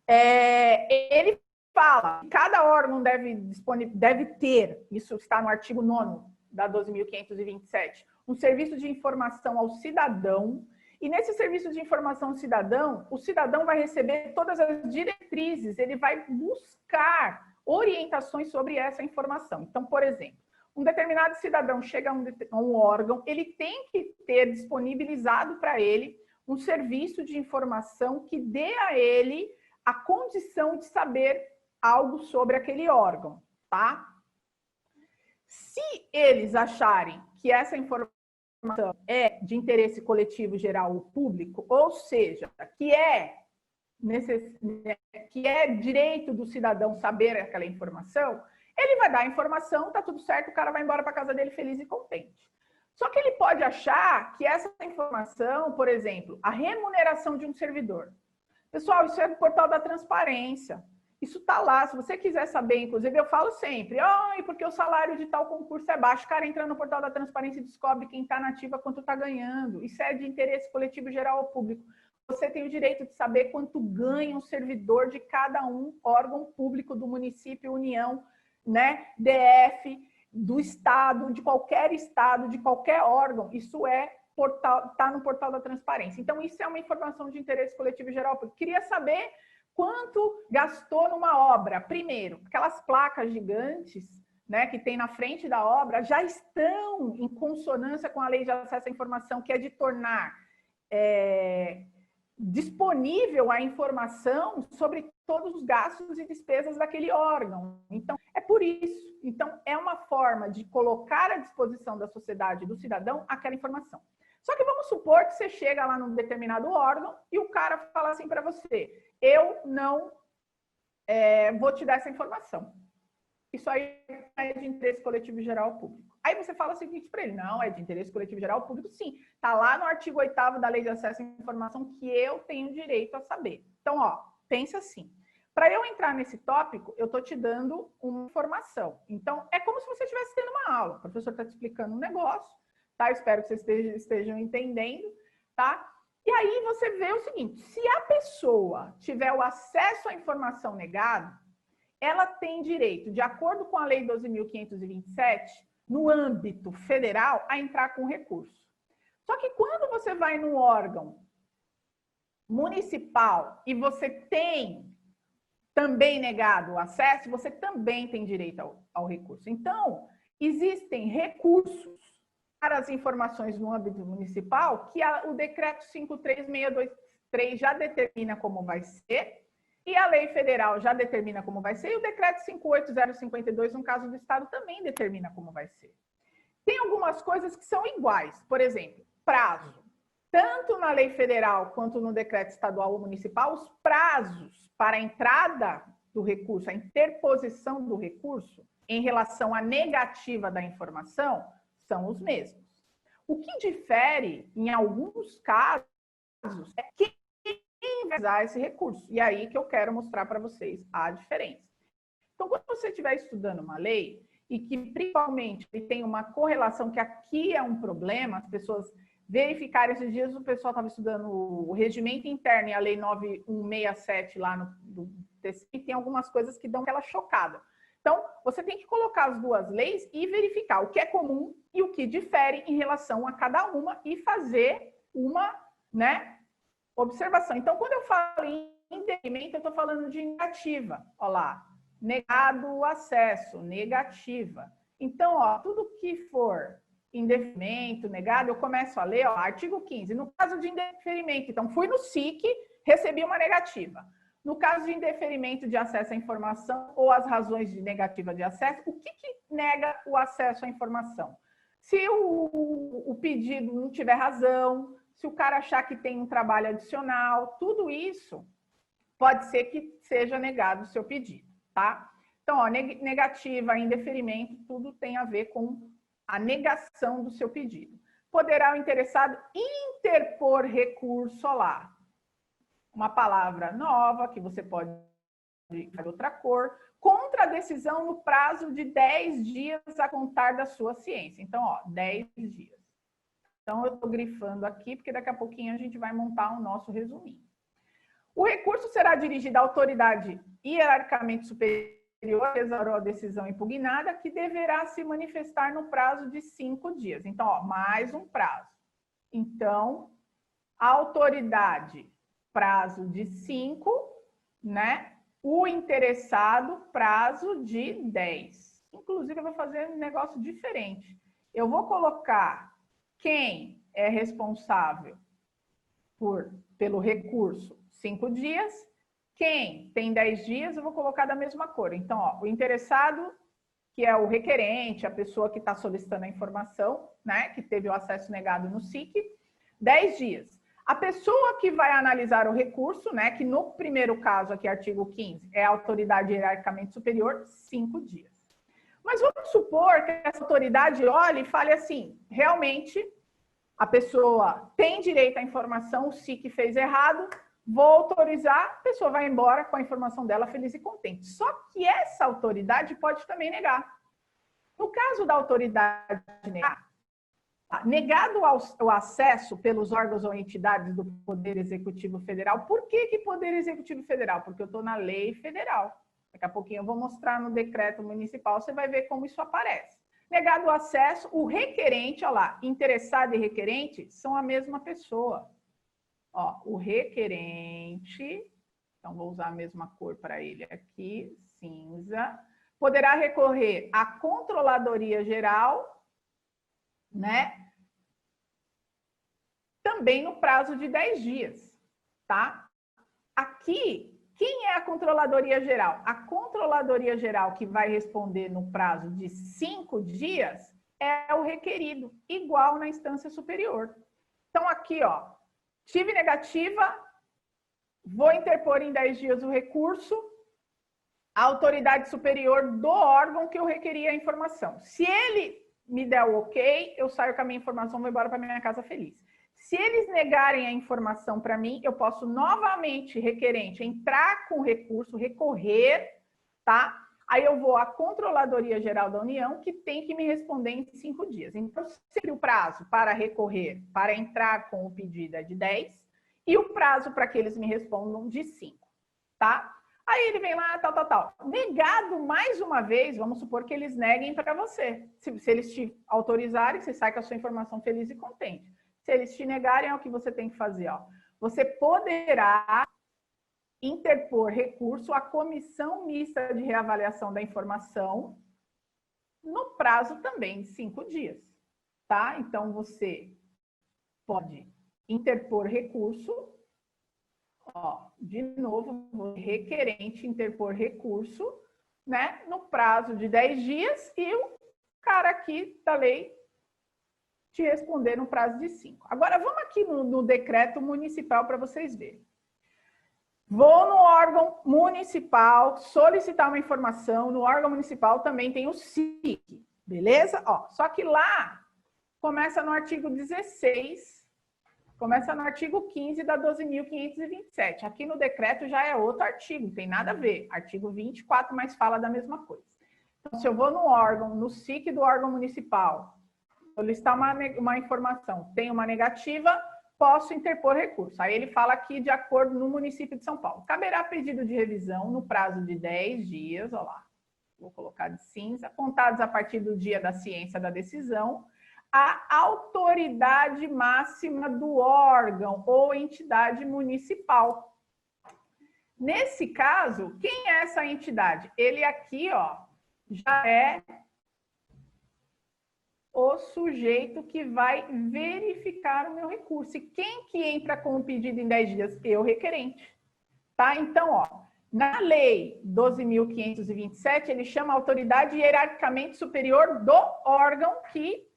Ele fala que cada órgão deve ter, isso está no artigo 9º da 12.527, um serviço de informação ao cidadão, e nesse serviço de informação ao cidadão, o cidadão vai receber todas as diretrizes, ele vai buscar orientações sobre essa informação. Então, por exemplo, um determinado cidadão chega a um órgão, ele tem que ter disponibilizado para ele um serviço de informação que dê a ele a condição de saber algo sobre aquele órgão, tá? Se eles acharem que essa informação é de interesse coletivo, geral ou público, ou seja, que é direito do cidadão saber aquela informação, ele vai dar a informação, tá tudo certo, o cara vai embora para casa dele feliz e contente. Só que ele pode achar que essa informação, por exemplo, a remuneração de um servidor. Pessoal, isso é do portal da transparência. Isso tá lá, se você quiser saber, inclusive eu falo sempre, porque o salário de tal concurso é baixo, o cara entra no portal da transparência e descobre quem está na ativa, quanto está ganhando. Isso é de interesse coletivo, geral ou público. Você tem o direito de saber quanto ganha um servidor de cada órgão público do município, União, né, DF, do estado, de qualquer órgão. Isso está no portal da transparência. Então, isso é uma informação de interesse coletivo geral. Eu queria saber quanto gastou numa obra. Primeiro, aquelas placas gigantes, né, que tem na frente da obra, já estão em consonância com a Lei de Acesso à Informação, que é de tornar disponível a informação sobre todos os gastos e despesas daquele órgão. Então, é por isso. Então, é uma forma de colocar à disposição da sociedade, do cidadão, aquela informação. Só que vamos supor que você chega lá num determinado órgão e o cara fala assim para você, eu não vou te dar essa informação. Isso aí é de interesse coletivo geral público. Aí você fala o seguinte para ele, não, é de interesse coletivo geral público, sim. Está lá no artigo 8º da Lei de Acesso à Informação que eu tenho direito a saber. Então, ó, pensa assim. Para eu entrar nesse tópico, eu estou te dando uma informação. Então, é como se você estivesse tendo uma aula. O professor está te explicando um negócio, tá? Eu espero que vocês estejam entendendo, tá? E aí você vê o seguinte, se a pessoa tiver o acesso à informação negado, ela tem direito, de acordo com a Lei 12.527, no âmbito federal, a entrar com recurso. Só que quando você vai no órgão municipal e você tem também negado o acesso, você também tem direito ao recurso. Então, existem recursos para as informações no âmbito municipal que o decreto 53623 já determina como vai ser, e a lei federal já determina como vai ser, e o decreto 58052, no caso do estado, também determina como vai ser. Tem algumas coisas que são iguais, por exemplo, prazo. Tanto na lei federal quanto no decreto estadual ou municipal, os prazos para a entrada do recurso, a interposição do recurso em relação à negativa da informação, são os mesmos. O que difere, em alguns casos, é quem vai usar esse recurso. E aí que eu quero mostrar para vocês a diferença. Então, quando você estiver estudando uma lei, e que principalmente tem uma correlação, que aqui é um problema, as pessoas verificarem, esses dias o pessoal estava estudando o regimento interno e a lei 9167 lá no TCI, e tem algumas coisas que dão aquela chocada. Então, você tem que colocar as duas leis e verificar o que é comum e o que difere em relação a cada uma e fazer uma, né, observação. Então, quando eu falo em indeferimento, eu estou falando de negativa. Olha lá, negado o acesso, negativa. Então, ó, tudo que for indeferimento, negado, eu começo a ler, ó, artigo 15. No caso de indeferimento, então, fui no SIC, recebi uma negativa. No caso de indeferimento de acesso à informação ou as razões de negativa de acesso, o que nega o acesso à informação? Se o pedido não tiver razão, se o cara achar que tem um trabalho adicional, tudo isso pode ser que seja negado o seu pedido, tá? Então, ó, negativa, indeferimento, tudo tem a ver com a negação do seu pedido. Poderá o interessado interpor recurso lá. Uma palavra nova, que você pode fazer outra cor, contra a decisão no prazo de 10 dias a contar da sua ciência. Então, ó, 10 dias. Então, eu estou grifando aqui, porque daqui a pouquinho a gente vai montar o nosso resuminho. O recurso será dirigido à autoridade hierarquicamente superior a restaurar a decisão impugnada, que deverá se manifestar no prazo de 5 dias. Então, ó, mais um prazo. Então, a autoridade, prazo de 5, né? O interessado, prazo de 10. Inclusive, eu vou fazer um negócio diferente. Eu vou colocar quem é responsável pelo recurso 5 dias, quem tem 10 dias, eu vou colocar da mesma cor. Então, ó, o interessado, que é o requerente, a pessoa que está solicitando a informação, né, que teve o acesso negado no SIC, 10 dias. A pessoa que vai analisar o recurso, né, que no primeiro caso aqui, artigo 15, é a autoridade hierarquicamente superior, 5 dias. Mas vamos supor que essa autoridade olhe e fale assim, realmente a pessoa tem direito à informação, o SIC fez errado, vou autorizar, a pessoa vai embora com a informação dela feliz e contente. Só que essa autoridade pode também negar. No caso da autoridade negar, negado o acesso pelos órgãos ou entidades do Poder Executivo Federal. Por que Poder Executivo Federal? Porque eu estou na lei federal. Daqui a pouquinho eu vou mostrar no decreto municipal, você vai ver como isso aparece. Negado o acesso, o requerente, olha lá, interessado e requerente são a mesma pessoa. Ó, o requerente, então vou usar a mesma cor para ele aqui, cinza, poderá recorrer à Controladoria Geral, né? Também no prazo de 10 dias, tá? Aqui, quem é a Controladoria Geral? A Controladoria Geral que vai responder no prazo de 5 dias é o requerido, igual na instância superior. Então, aqui, ó, tive negativa, vou interpor em 10 dias o recurso, a autoridade superior do órgão que eu requeri a informação. Se ele me der o ok, eu saio com a minha informação, vou embora para minha casa feliz. Se eles negarem a informação para mim, eu posso novamente, requerente, entrar com recurso, recorrer, tá? Aí eu vou à Controladoria Geral da União, que tem que me responder em 5 dias. Então, sempre o prazo para recorrer, para entrar com o pedido é de 10, e o prazo para que eles me respondam de 5, tá? Aí ele vem lá, tal. Negado mais uma vez, vamos supor que eles neguem para você. Se eles te autorizarem, você sai com a sua informação feliz e contente. Se eles te negarem, é o que você tem que fazer, ó. Você poderá interpor recurso à comissão mista de reavaliação da informação no prazo também de 5 dias, tá? Então, você pode interpor recurso, ó, de novo, requerente interpor recurso, né, no prazo de 10 dias e o cara aqui da lei te responder no prazo de 5. Agora, vamos aqui no decreto municipal para vocês verem. Vou no órgão municipal solicitar uma informação. No órgão municipal também tem o SIC, beleza? Ó, só que lá começa no artigo 16, começa no artigo 15 da 12.527. Aqui no decreto já é outro artigo, não tem nada a ver. Artigo 24, mas fala da mesma coisa. Então, se eu vou no órgão, no SIC do órgão municipal, solicitar uma informação, tem uma negativa, posso interpor recurso. Aí ele fala aqui de acordo no município de São Paulo. Caberá pedido de revisão no prazo de 10 dias, ó lá, vou colocar de cinza, contados a partir do dia da ciência da decisão, a autoridade máxima do órgão ou entidade municipal. Nesse caso, quem é essa entidade? Ele aqui, ó, já é o sujeito que vai verificar o meu recurso. E quem que entra com o pedido em 10 dias? Eu, requerente. Tá? Então, ó, na lei 12.527, ele chama a autoridade hierarquicamente superior do órgão que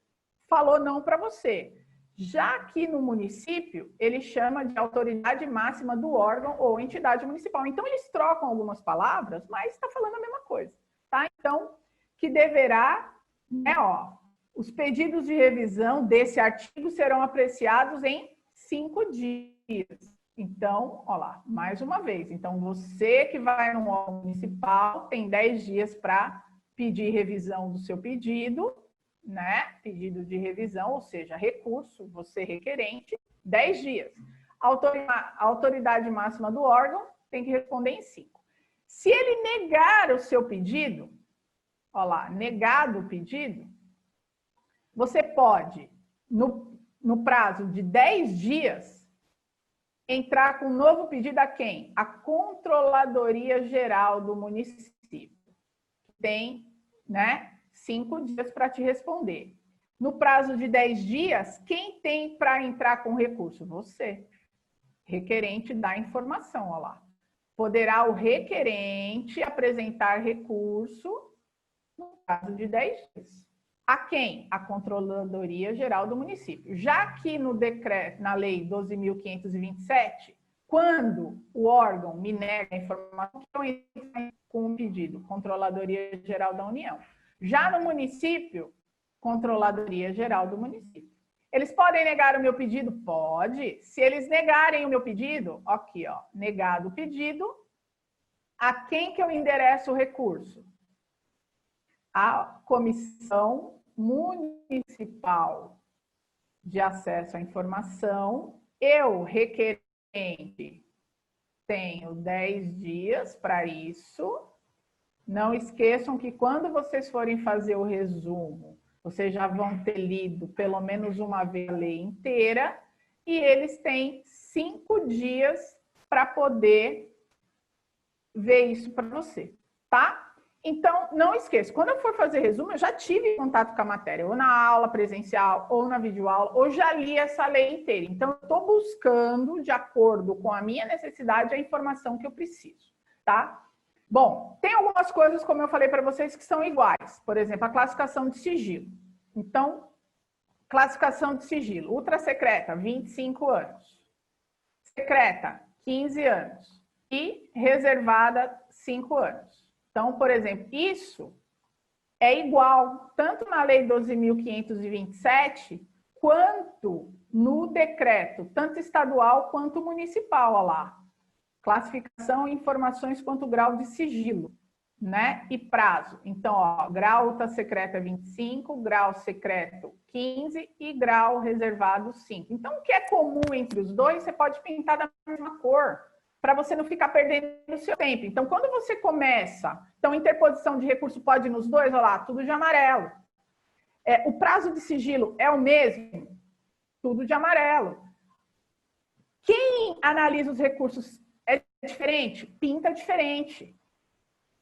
falou não para você. Já aqui no município, ele chama de autoridade máxima do órgão ou entidade municipal. Então, eles trocam algumas palavras, mas está falando a mesma coisa. Tá? Então, que deverá, né, ó, os pedidos de revisão desse artigo serão apreciados em 5 dias. Então, ó lá, mais uma vez. Então, você que vai no órgão municipal tem 10 dias para pedir revisão do seu pedido, né? Pedido de revisão, ou seja, recurso, você requerente, 10 dias. A autoridade máxima do órgão tem que responder em 5. Se ele negar o seu pedido, ó lá, negado o pedido, você pode, no prazo de 10 dias, entrar com um novo pedido a quem? A Controladoria Geral do município. Tem, né, 5 dias para te responder. No prazo de 10 dias, quem tem para entrar com recurso? Você, requerente da informação, ó lá. Poderá o requerente apresentar recurso no prazo de 10 dias. A quem? A Controladoria Geral do município. Já que no decreto, na lei 12.527, quando o órgão me nega a informação, eu entro com um pedido, Controladoria Geral da União. Já no município, Controladoria Geral do município. Eles podem negar o meu pedido? Pode. Se eles negarem o meu pedido, aqui, ó, negado o pedido, a quem que eu endereço o recurso? A Comissão Municipal de Acesso à Informação. Eu, requerente, tenho 10 dias para isso. Não esqueçam que quando vocês forem fazer o resumo, vocês já vão ter lido pelo menos uma vez a lei inteira, e eles têm 5 dias para poder ver isso para você, tá? Então, não esqueça, quando eu for fazer resumo, eu já tive contato com a matéria, ou na aula presencial, ou na videoaula, ou já li essa lei inteira. Então, eu estou buscando, de acordo com a minha necessidade, a informação que eu preciso, tá? Bom, tem algumas coisas, como eu falei para vocês, que são iguais. Por exemplo, a classificação de sigilo. Então, classificação de sigilo. Ultra secreta, 25 anos. Secreta, 15 anos. E reservada, 5 anos. Então, por exemplo, isso é igual tanto na Lei 12.527, quanto no decreto, tanto estadual quanto municipal, ó lá. Classificação e informações quanto grau de sigilo, né? E prazo. Então, ó, grau ultra secreto é 25, grau secreto 15 e grau reservado 5. Então, o que é comum entre os dois, você pode pintar da mesma cor, para você não ficar perdendo o seu tempo. Então, quando você começa, então, interposição de recurso pode ir nos dois, olha lá, tudo de amarelo. O prazo de sigilo é o mesmo? Tudo de amarelo. Quem analisa os recursos é diferente? Pinta diferente.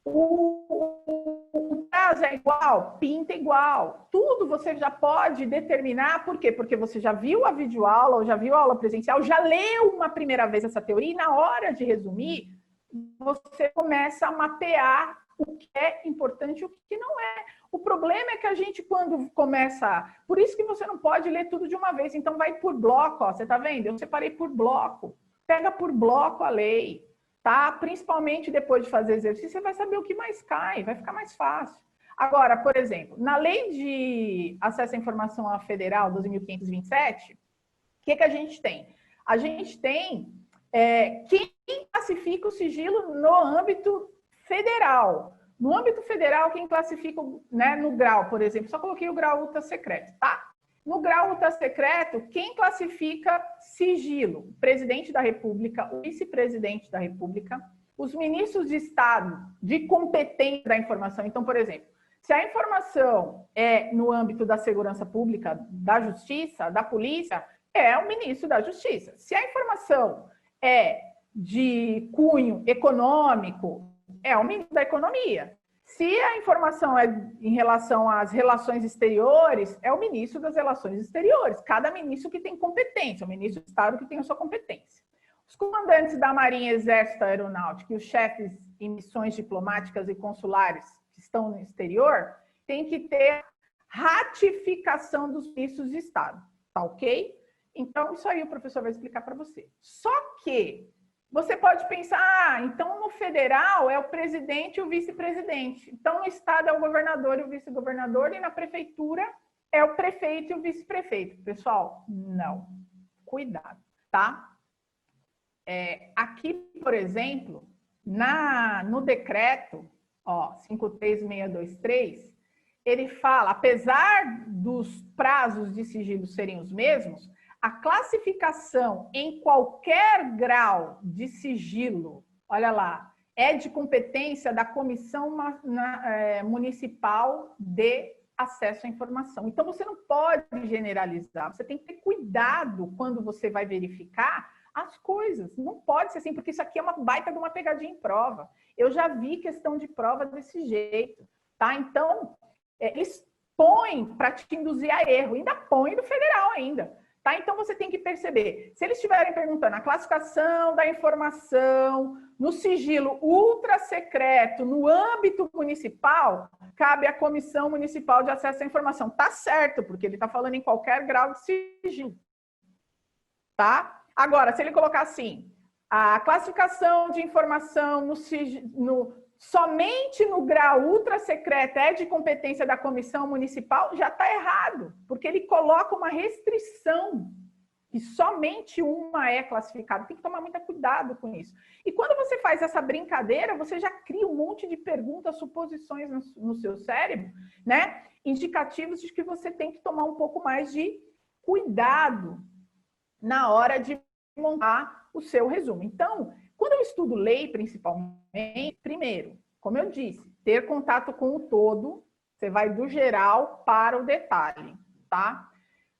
O prazo é igual? Pinta igual. Tudo você já pode determinar. Por quê? Porque você já viu a videoaula, ou já viu a aula presencial, já leu uma primeira vez essa teoria, e na hora de resumir, você começa a mapear o que é importante e o que não é. O problema é que a gente, quando começa... Por isso que você não pode ler tudo de uma vez. Então, vai por bloco, ó. Você tá vendo? Eu separei por bloco. Pega por bloco a lei. Tá? Principalmente depois de fazer exercício, você vai saber o que mais cai, vai ficar mais fácil. Agora, por exemplo, na Lei de Acesso à Informação Federal 12.527, o que a gente tem? A gente tem quem classifica o sigilo no âmbito federal. No âmbito federal, quem classifica, né, no grau, por exemplo, só coloquei o grau ultra secreto, tá? No grau ultra secreto, quem classifica sigilo? O presidente da República, o vice-presidente da República, os ministros de Estado de competência da informação. Então, por exemplo, se a informação é no âmbito da segurança pública, da justiça, da polícia, é o ministro da Justiça. Se a informação é de cunho econômico, é o ministro da Economia. Se a informação é em relação às relações exteriores, é o ministro das Relações Exteriores. Cada ministro que tem competência, o ministro do Estado que tem a sua competência. Os comandantes da Marinha, Exército, Aeronáutica e os chefes em missões diplomáticas e consulares que estão no exterior têm que ter ratificação dos ministros de Estado. Tá ok? Então, isso aí o professor vai explicar para você. Só que você pode pensar, então no federal é o presidente e o vice-presidente. Então no estado é o governador e o vice-governador e na prefeitura é o prefeito e o vice-prefeito. Pessoal, não. Cuidado, tá? Aqui, por exemplo, no decreto, ó, 53623, ele fala, apesar dos prazos de sigilo serem os mesmos, a classificação em qualquer grau de sigilo, olha lá, é de competência da Comissão Municipal de Acesso à Informação. Então, você não pode generalizar, você tem que ter cuidado quando você vai verificar as coisas. Não pode ser assim, porque isso aqui é uma baita de uma pegadinha em prova. Eu já vi questão de prova desse jeito, tá? Então, eles põem para te induzir a erro, ainda põe do federal ainda. Tá? Então, você tem que perceber, se eles estiverem perguntando a classificação da informação no sigilo ultra secreto no âmbito municipal, cabe à Comissão Municipal de Acesso à Informação. Tá certo, porque ele está falando em qualquer grau de sigilo. Tá? Agora, se ele colocar assim, a classificação de informação somente no grau ultra secreto é de competência da comissão municipal, já está errado, porque ele coloca uma restrição que somente uma é classificada. Tem que tomar muito cuidado com isso. E quando você faz essa brincadeira, você já cria um monte de perguntas, suposições no seu cérebro, né? Indicativos de que você tem que tomar um pouco mais de cuidado na hora de montar o seu resumo. Então, quando eu estudo lei, principalmente, primeiro, como eu disse, ter contato com o todo, você vai do geral para o detalhe, tá?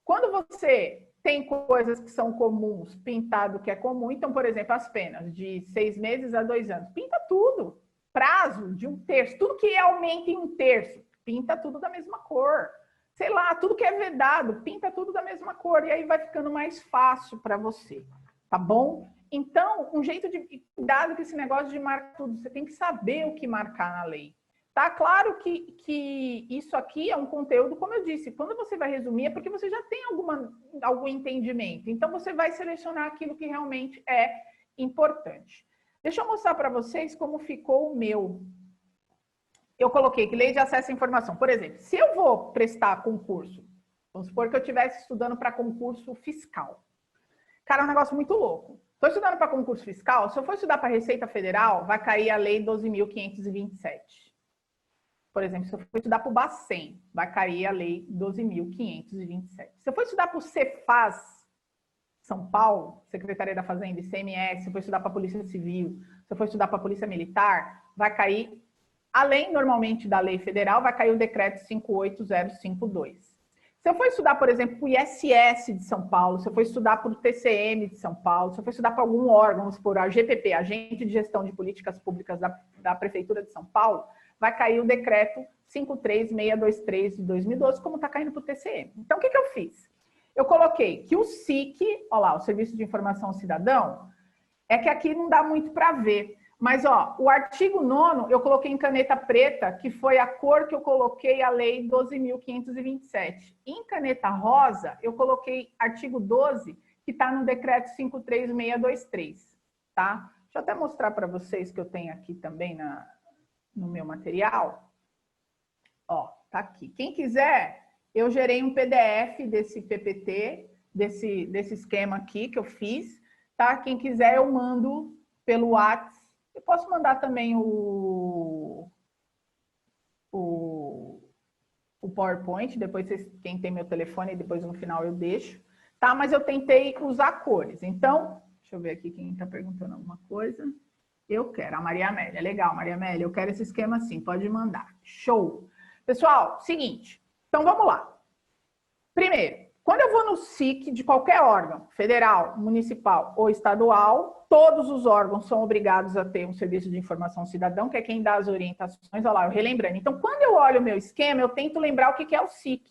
Quando você tem coisas que são comuns, pintado que é comum, então, por exemplo, as penas de 6 meses a 2 anos, pinta tudo. Prazo de 1/3, tudo que aumenta em 1/3, pinta tudo da mesma cor. Sei lá, tudo que é vedado, pinta tudo da mesma cor, e aí vai ficando mais fácil para você, tá bom? Então, um jeito de cuidado com esse negócio de marcar tudo, você tem que saber o que marcar na lei. Tá claro que isso aqui é um conteúdo, como eu disse, quando você vai resumir é porque você já tem algum entendimento. Então, você vai selecionar aquilo que realmente é importante. Deixa eu mostrar para vocês como ficou o meu. Eu coloquei que lei de acesso à informação. Por exemplo, se eu vou prestar concurso, vamos supor que eu estivesse estudando para concurso fiscal. Cara, é um negócio muito louco. Estou estudando para concurso fiscal, se eu for estudar para Receita Federal, vai cair a Lei 12.527. Por exemplo, se eu for estudar para o Bacen, vai cair a Lei 12.527. Se eu for estudar para o Cefaz, São Paulo, Secretaria da Fazenda, ICMS, se eu for estudar para a Polícia Civil, se eu for estudar para a Polícia Militar, vai cair, além normalmente da lei federal, vai cair o decreto 58052. Se eu for estudar, por exemplo, para o ISS de São Paulo, se eu for estudar para o TCM de São Paulo, se eu for estudar para algum órgão, por a GPP, Agente de Gestão de Políticas Públicas da Prefeitura de São Paulo, vai cair o decreto 53623 de 2012, como está caindo para o TCM. Então, o que eu fiz? Eu coloquei que o SIC, olha lá, o Serviço de Informação ao Cidadão, é que aqui não dá muito para ver, mas ó, o artigo 9º eu coloquei em caneta preta, que foi a cor que eu coloquei a Lei 12.527. Em caneta rosa, eu coloquei artigo 12, que está no decreto 53623, tá? Deixa eu até mostrar para vocês que eu tenho aqui também no meu material. Ó, tá aqui. Quem quiser, eu gerei um PDF desse PPT, desse esquema aqui que eu fiz, tá? Quem quiser, eu mando pelo WhatsApp. Eu posso mandar também o PowerPoint, depois quem tem meu telefone, depois no final eu deixo, tá? Mas eu tentei usar cores. Então, deixa eu ver aqui quem está perguntando alguma coisa. Eu quero, a Maria Amélia. Legal, Maria Amélia, eu quero esse esquema assim, pode mandar. Show! Pessoal, seguinte, então vamos lá. Primeiro, quando eu vou no SIC de qualquer órgão, federal, municipal ou estadual, todos os órgãos são obrigados a ter um serviço de informação cidadão, que é quem dá as orientações. Olha lá, eu relembrando. Então, quando eu olho o meu esquema, eu tento lembrar o que é o SIC.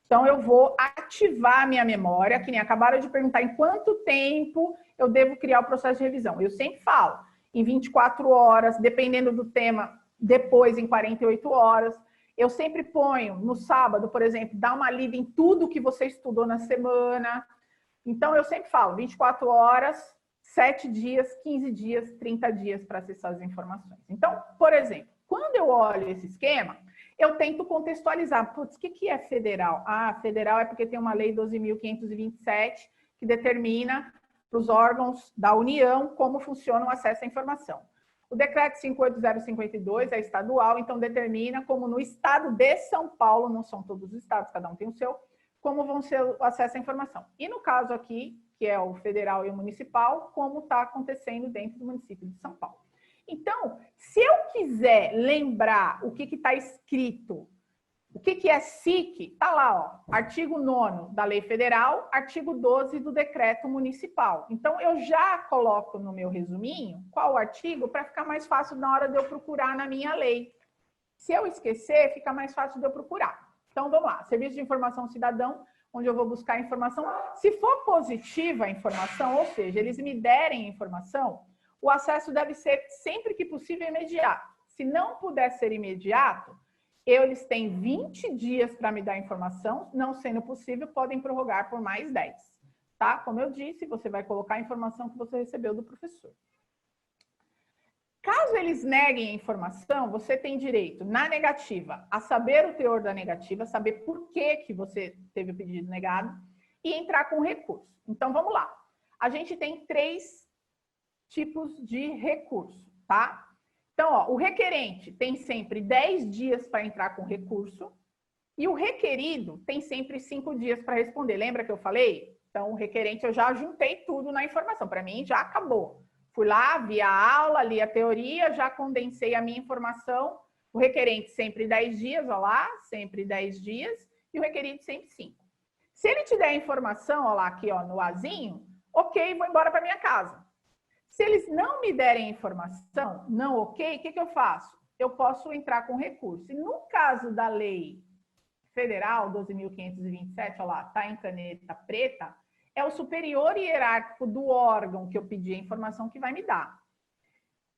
Então, eu vou ativar a minha memória, que nem acabaram de perguntar em quanto tempo eu devo criar o processo de revisão. Eu sempre falo, em 24 horas, dependendo do tema, depois em 48 horas. Eu sempre ponho no sábado, por exemplo, dá uma lida em tudo que você estudou na semana. Então, eu sempre falo 24 horas, 7 dias, 15 dias, 30 dias para acessar as informações. Então, por exemplo, quando eu olho esse esquema, eu tento contextualizar. Putz, o que é federal? Ah, federal é porque tem uma lei 12.527 que determina para os órgãos da União como funciona o acesso à informação. O decreto 58052 é estadual, então determina como no estado de São Paulo, não são todos os estados, cada um tem o seu, como vão ser o acesso à informação. E no caso aqui, que é o federal e o municipal, como está acontecendo dentro do município de São Paulo. Então, se eu quiser lembrar o que está escrito, o que é SIC, está lá, ó, artigo 9º da lei federal, artigo 12 do decreto municipal. Então, eu já coloco no meu resuminho qual o artigo para ficar mais fácil na hora de eu procurar na minha lei. Se eu esquecer, fica mais fácil de eu procurar. Então, vamos lá, Serviço de Informação Cidadão, onde eu vou buscar a informação. Se for positiva a informação, ou seja, eles me derem a informação, o acesso deve ser, sempre que possível, imediato. Se não puder ser imediato, eles têm 20 dias para me dar informação, não sendo possível, podem prorrogar por mais 10. Tá? Como eu disse, você vai colocar a informação que você recebeu do professor. Caso eles neguem a informação, você tem direito, na negativa, a saber o teor da negativa, saber por que você teve o pedido negado e entrar com recurso. Então, vamos lá. A gente tem 3 tipos de recurso, tá? Então, ó, o requerente tem sempre 10 dias para entrar com recurso e o requerido tem sempre 5 dias para responder. Lembra que eu falei? Então, o requerente, eu já juntei tudo na informação. Para mim, já acabou. Fui lá, vi a aula, li a teoria, já condensei a minha informação. O requerente sempre 10 dias, ó lá, sempre 10 dias. E o requerido sempre 5. Se ele te der a informação, ó lá, aqui ó, no azinho, ok, vou embora para minha casa. Se eles não me derem informação, não ok, o que eu faço? Eu posso entrar com recurso. E no caso da lei federal 12.527, olha lá, está em caneta preta, é o superior hierárquico do órgão que eu pedi a informação que vai me dar.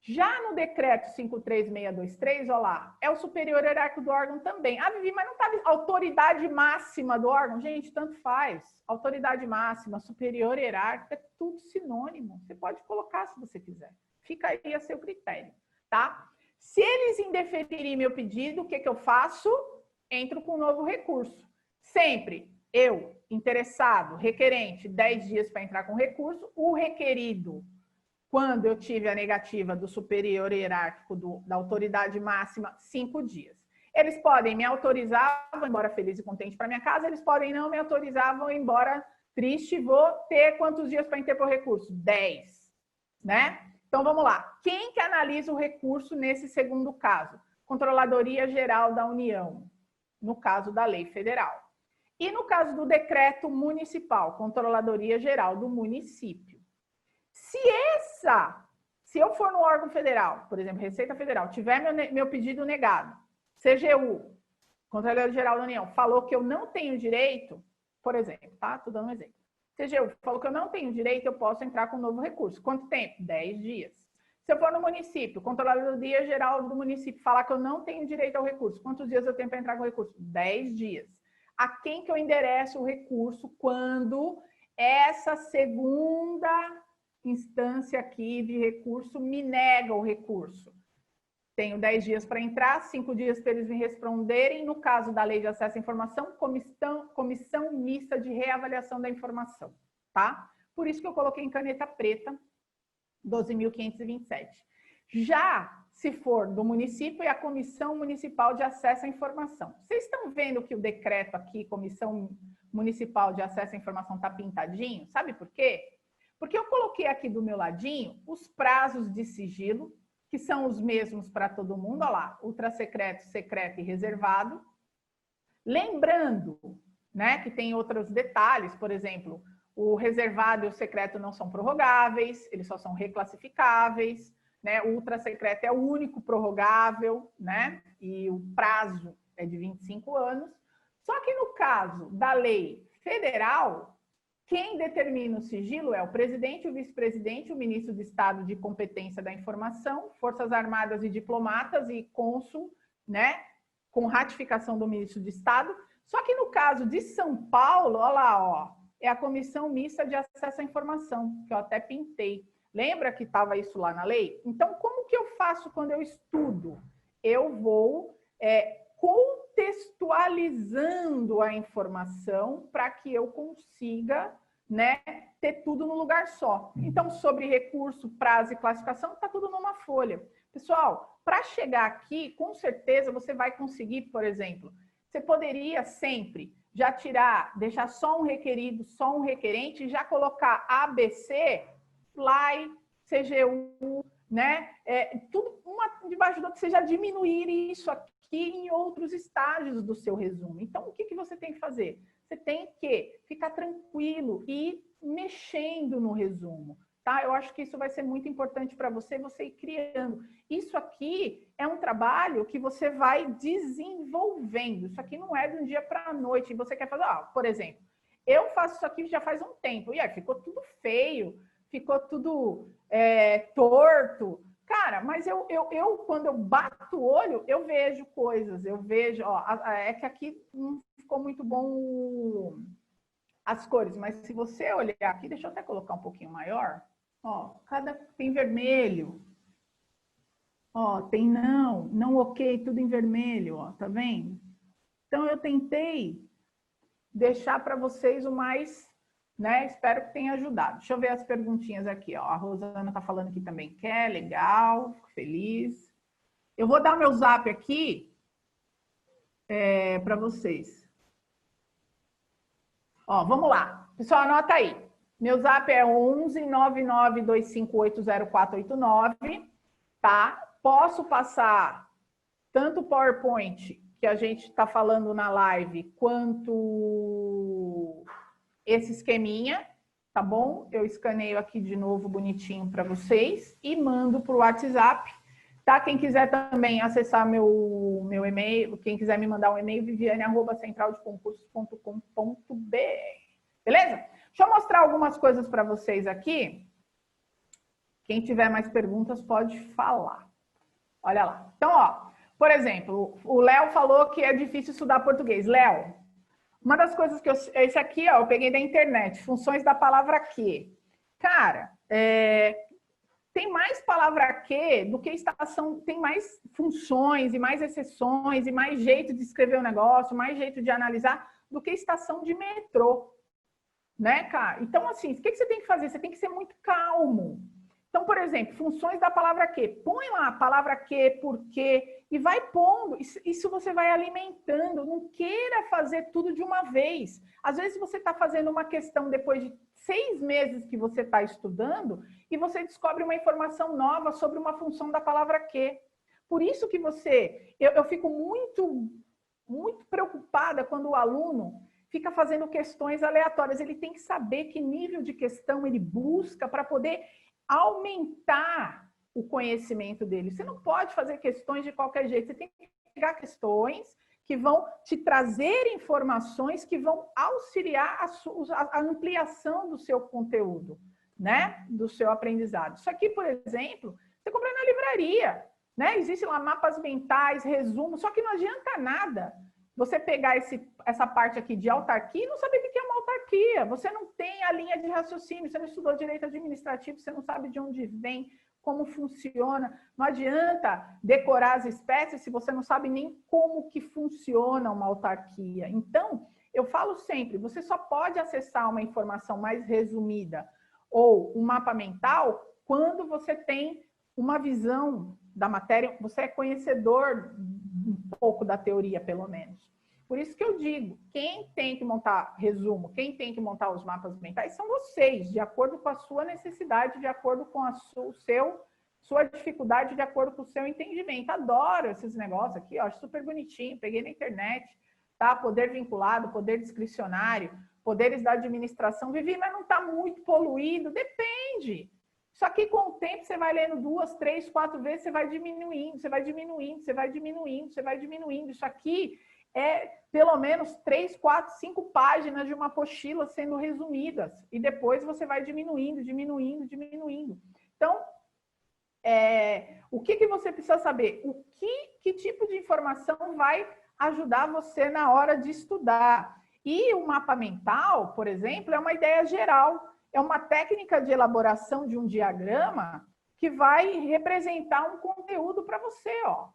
Já no decreto 53623, olha lá, é o superior hierárquico do órgão também. Ah, Vivi, mas não está a autoridade máxima do órgão? Gente, tanto faz. Autoridade máxima, superior hierárquico, é tudo sinônimo. Você pode colocar se você quiser. Fica aí a seu critério, tá? Se eles indeferirem meu pedido, o que eu faço? Entro com um novo recurso. Sempre eu, interessado, requerente, 10 dias para entrar com recurso, o requerido, quando eu tive a negativa do superior hierárquico da autoridade máxima, 5 dias. Eles podem me autorizar, vou embora feliz e contente para minha casa, eles podem não me autorizar, vou embora triste, vou ter quantos dias para interpor recurso? 10, né? Então, vamos lá. Quem que analisa o recurso nesse segundo caso? Controladoria Geral da União, no caso da lei federal. E no caso do decreto municipal, Controladoria Geral do município. Se eu for no órgão federal, por exemplo, Receita Federal, tiver meu pedido negado, CGU, Controladoria Geral da União, falou que eu não tenho direito, por exemplo, tá? Estou dando um exemplo. CGU falou que eu não tenho direito, eu posso entrar com um novo recurso. Quanto tempo? 10 dias. Se eu for no município, Controladoria Geral do município falar que eu não tenho direito ao recurso, quantos dias eu tenho para entrar com o recurso? 10 dias. A quem que eu endereço o recurso quando essa segunda instância aqui de recurso me nega o recurso? Tenho 10 dias para entrar, 5 dias para eles me responderem. No caso da Lei de Acesso à Informação, comissão mista de reavaliação da informação, tá? Por isso que eu coloquei em caneta preta 12.527. Já se for do município, é a Comissão Municipal de Acesso à Informação. Vocês estão vendo que o decreto aqui, Comissão Municipal de Acesso à Informação, está pintadinho? Sabe por quê? Porque eu coloquei aqui do meu ladinho os prazos de sigilo, que são os mesmos para todo mundo, olha lá, ultrasecreto, secreto e reservado. Lembrando, né, que tem outros detalhes, por exemplo, o reservado e o secreto não são prorrogáveis, eles só são reclassificáveis, né? O ultrasecreto é o único prorrogável, né? E o prazo é de 25 anos. Só que no caso da lei federal, quem determina o sigilo é o presidente, o vice-presidente, o ministro de Estado de competência da informação, Forças Armadas e diplomatas e cônsul, né? Com ratificação do ministro de Estado. Só que no caso de São Paulo, olha lá, ó, é a Comissão Mista de Acesso à Informação, que eu até pintei. Lembra que estava isso lá na lei? Então, como que eu faço quando eu estudo? Eu vou contextualizando a informação para que eu consiga, né, ter tudo no lugar só. Então, sobre recurso, prazo e classificação, está tudo numa folha. Pessoal, para chegar aqui, com certeza você vai conseguir, por exemplo, você poderia sempre já tirar, deixar só um requerido, só um requerente, e já colocar ABC, FLY, CGU, né? Tudo uma debaixo do outro, você já diminuir isso aqui em outros estágios do seu resumo. Então, o que você tem que fazer? Você tem que ficar tranquilo e mexendo no resumo, tá? Eu acho que isso vai ser muito importante para você ir criando. Isso aqui é um trabalho que você vai desenvolvendo. Isso aqui não é de um dia para a noite. Você quer fazer, por exemplo, eu faço isso aqui já faz um tempo, e aí ficou tudo feio, ficou tudo torto. Cara, mas eu quando eu bato o olho, eu vejo coisas, eu vejo, é que aqui não ficou muito bom as cores, mas se você olhar aqui, deixa eu até colocar um pouquinho maior, tem vermelho, tem não ok, tudo em vermelho, tá vendo? Então eu tentei deixar para vocês o mais, né? Espero que tenha ajudado. Deixa eu ver as perguntinhas aqui, ó. A Rosana tá falando que também quer, legal, fico feliz. Eu vou dar o meu zap aqui para vocês. Vamos lá. Pessoal, anota aí. Meu zap é 11-992580489, tá? Posso passar tanto o PowerPoint que a gente está falando na live, quanto esse esqueminha, tá bom? Eu escaneio aqui de novo bonitinho para vocês e mando para o WhatsApp, tá? Quem quiser também acessar meu e-mail, quem quiser me mandar um e-mail, viviane@centraldeconcursos.com.br. Beleza? Deixa eu mostrar algumas coisas para vocês aqui. Quem tiver mais perguntas pode falar. Olha lá. Então, por exemplo, o Léo falou que é difícil estudar português. Léo, uma das coisas que esse aqui, eu peguei da internet, funções da palavra que. Cara, tem mais palavra que do que estação, tem mais funções e mais exceções e mais jeito de escrever o negócio, mais jeito de analisar do que estação de metrô, né, cara? Então, assim, o que você tem que fazer? Você tem que ser muito calmo. Então, por exemplo, funções da palavra que. Põe lá a palavra que, por quê, e vai pondo. Isso você vai alimentando. Não queira fazer tudo de uma vez. Às vezes você está fazendo uma questão depois de 6 meses que você está estudando e você descobre uma informação nova sobre uma função da palavra que. Por isso que eu fico muito preocupada quando o aluno fica fazendo questões aleatórias. Ele tem que saber que nível de questão ele busca para poder aumentar o conhecimento dele. Você não pode fazer questões de qualquer jeito. Você tem que pegar questões que vão te trazer informações que vão auxiliar a ampliação do seu conteúdo, né? Do seu aprendizado. Isso aqui, por exemplo, você compra na livraria, né? Existem lá mapas mentais, resumos, só que não adianta nada você pegar essa parte aqui de autarquia e não saber o que é uma autarquia. Você não tem a linha de raciocínio, você não estudou direito administrativo, você não sabe de onde vem, como funciona. Não adianta decorar as espécies se você não sabe nem como que funciona uma autarquia. Então, eu falo sempre, você só pode acessar uma informação mais resumida ou um mapa mental quando você tem uma visão da matéria, você é conhecedor um pouco da teoria, pelo menos. Por isso que eu digo, quem tem que montar resumo, quem tem que montar os mapas mentais são vocês, de acordo com a sua necessidade, de acordo com a sua dificuldade, de acordo com o seu entendimento. Adoro esses negócios aqui, ó, acho super bonitinho, peguei na internet, tá? Poder vinculado, poder discricionário, poderes da administração. Vivi, mas não está muito poluído? Depende. Só que com o tempo você vai lendo 2, 3, 4 vezes, você vai diminuindo, você vai diminuindo, você vai diminuindo, você vai diminuindo. Isso aqui é pelo menos 3, 4, 5 páginas de uma apostila sendo resumidas. E depois você vai diminuindo, diminuindo, diminuindo. Então, o que você precisa saber? Que tipo de informação vai ajudar você na hora de estudar? E o mapa mental, por exemplo, é uma ideia geral. É uma técnica de elaboração de um diagrama que vai representar um conteúdo para você, ó.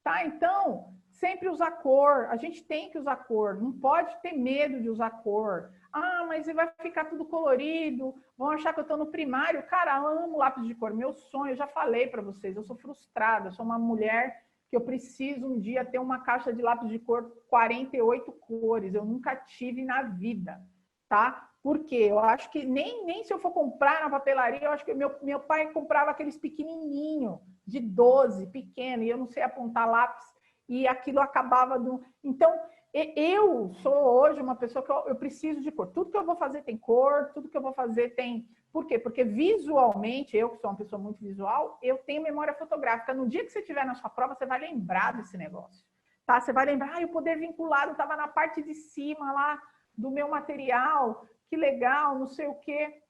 Tá? Então, sempre usar cor. A gente tem que usar cor. Não pode ter medo de usar cor. Ah, mas vai ficar tudo colorido. Vão achar que eu estou no primário. Cara, eu amo lápis de cor. Meu sonho, eu já falei para vocês. Eu sou frustrada. Eu sou uma mulher que eu preciso um dia ter uma caixa de lápis de cor 48 cores. Eu nunca tive na vida, tá? Por quê? Eu acho que nem se eu for comprar na papelaria, eu acho que meu pai comprava aqueles pequenininho, de 12, pequeno, e eu não sei apontar lápis, e aquilo acabava... Então, eu sou hoje uma pessoa que eu preciso de cor. Tudo que eu vou fazer tem cor, tudo que eu vou fazer tem... Por quê? Porque visualmente, eu que sou uma pessoa muito visual, eu tenho memória fotográfica. No dia que você estiver na sua prova, você vai lembrar desse negócio. Tá? Você vai lembrar, o poder vinculado estava na parte de cima lá do meu material, que legal, não sei o quê.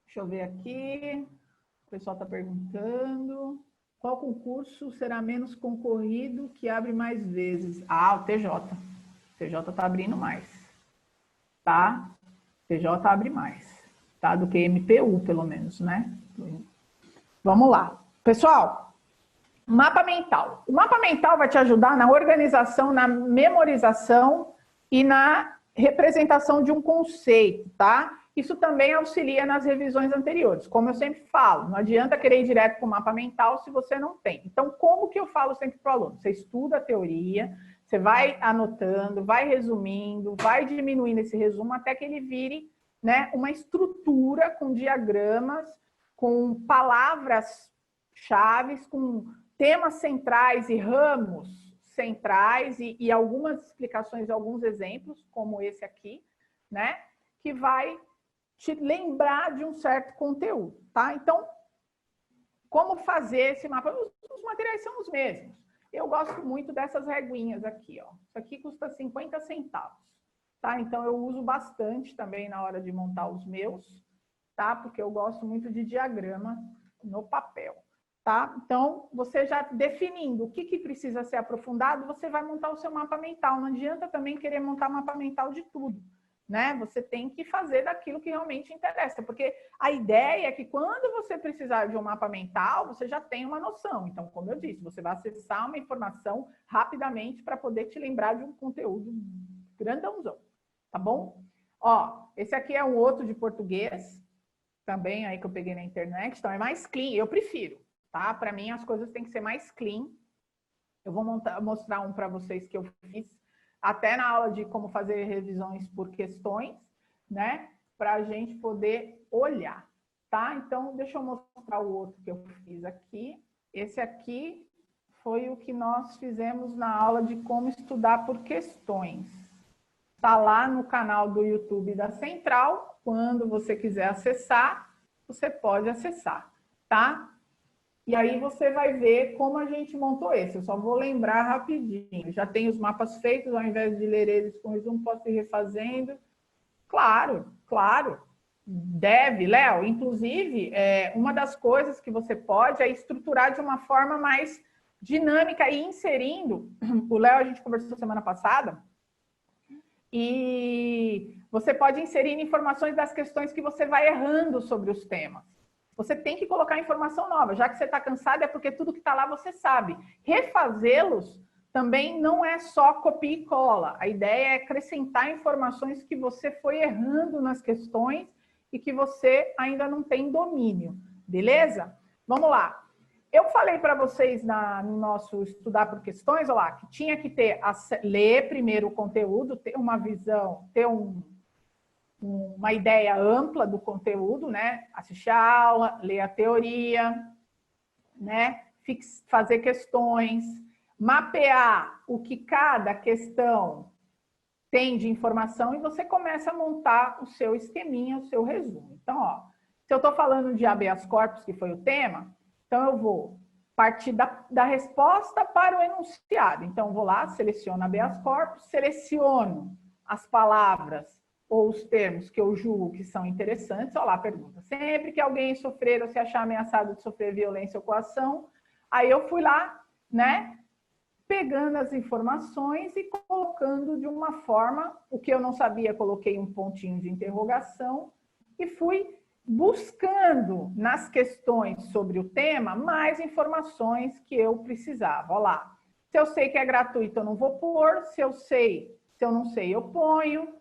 Deixa eu ver aqui. O pessoal está perguntando. Qual concurso será menos concorrido, que abre mais vezes? Ah, o TJ. O TJ está abrindo mais. Tá? O TJ abre mais. Tá? Do que MPU, pelo menos, né? Vamos lá. Pessoal, mapa mental. O mapa mental vai te ajudar na organização, na memorização e na representação de um conceito, tá? Isso também auxilia nas revisões anteriores. Como eu sempre falo, não adianta querer ir direto para o mapa mental se você não tem. Então, como que eu falo sempre para o aluno? Você estuda a teoria, você vai anotando, vai resumindo, vai diminuindo esse resumo até que ele vire, né, uma estrutura com diagramas, com palavras-chave, com temas centrais e ramos centrais e algumas explicações, alguns exemplos, como esse aqui, né? Que vai te lembrar de um certo conteúdo, tá? Então, como fazer esse mapa? Os materiais são os mesmos. Eu gosto muito dessas reguinhas aqui, ó. Isso aqui custa 50 centavos, tá? Então, eu uso bastante também na hora de montar os meus, tá? Porque eu gosto muito de diagrama no papel. Tá? Então, você já definindo o que precisa ser aprofundado, você vai montar o seu mapa mental. Não adianta também querer montar mapa mental de tudo, né? Você tem que fazer daquilo que realmente interessa, porque a ideia é que quando você precisar de um mapa mental, você já tem uma noção. Então, como eu disse, você vai acessar uma informação rapidamente para poder te lembrar de um conteúdo grandãozão, tá bom? Ó, esse aqui é um outro de português, também aí que eu peguei na internet, então é mais clean, eu prefiro. Tá? Para mim, as coisas têm que ser mais clean, Eu vou mostrar um para vocês que eu fiz até na aula de como fazer revisões por questões, né? Para a gente poder olhar, tá? Então, deixa eu mostrar o outro que eu fiz aqui. Esse aqui foi o que nós fizemos na aula de como estudar por questões. Está lá no canal do YouTube da Central. Quando você quiser acessar, você pode acessar, tá? E aí você vai ver como a gente montou esse. Eu só vou lembrar rapidinho. Já tem os mapas feitos, ao invés de ler eles com resumo, posso ir refazendo. Claro, claro. Deve, Léo. Inclusive, uma das coisas que você pode é estruturar de uma forma mais dinâmica e inserindo. O Léo, a gente conversou semana passada. E você pode inserir informações das questões que você vai errando sobre os temas. Você tem que colocar informação nova. Já que você está cansado, é porque tudo que está lá você sabe. Refazê-los também não é só copia e cola. A ideia é acrescentar informações que você foi errando nas questões e que você ainda não tem domínio. Beleza? Vamos lá. Eu falei para vocês no nosso Estudar por Questões, olha lá, que tinha que ler primeiro o conteúdo, ter uma visão, ter uma ideia ampla do conteúdo, né? Assistir a aula, ler a teoria, né? Fazer questões, mapear o que cada questão tem de informação e você começa a montar o seu esqueminha, o seu resumo. Então, ó, se eu estou falando de habeas corpus, que foi o tema, então eu vou partir da resposta para o enunciado. Então, eu vou lá, seleciono habeas corpus, seleciono as palavras ou os termos que eu julgo que são interessantes. Olha lá a pergunta. Sempre que alguém sofrer ou se achar ameaçado de sofrer violência ou coação, aí eu fui lá, né, pegando as informações e colocando de uma forma, o que eu não sabia, coloquei um pontinho de interrogação e fui buscando nas questões sobre o tema mais informações que eu precisava. Olha lá. Se eu sei que é gratuito, eu não vou pôr. Se eu não sei, eu ponho.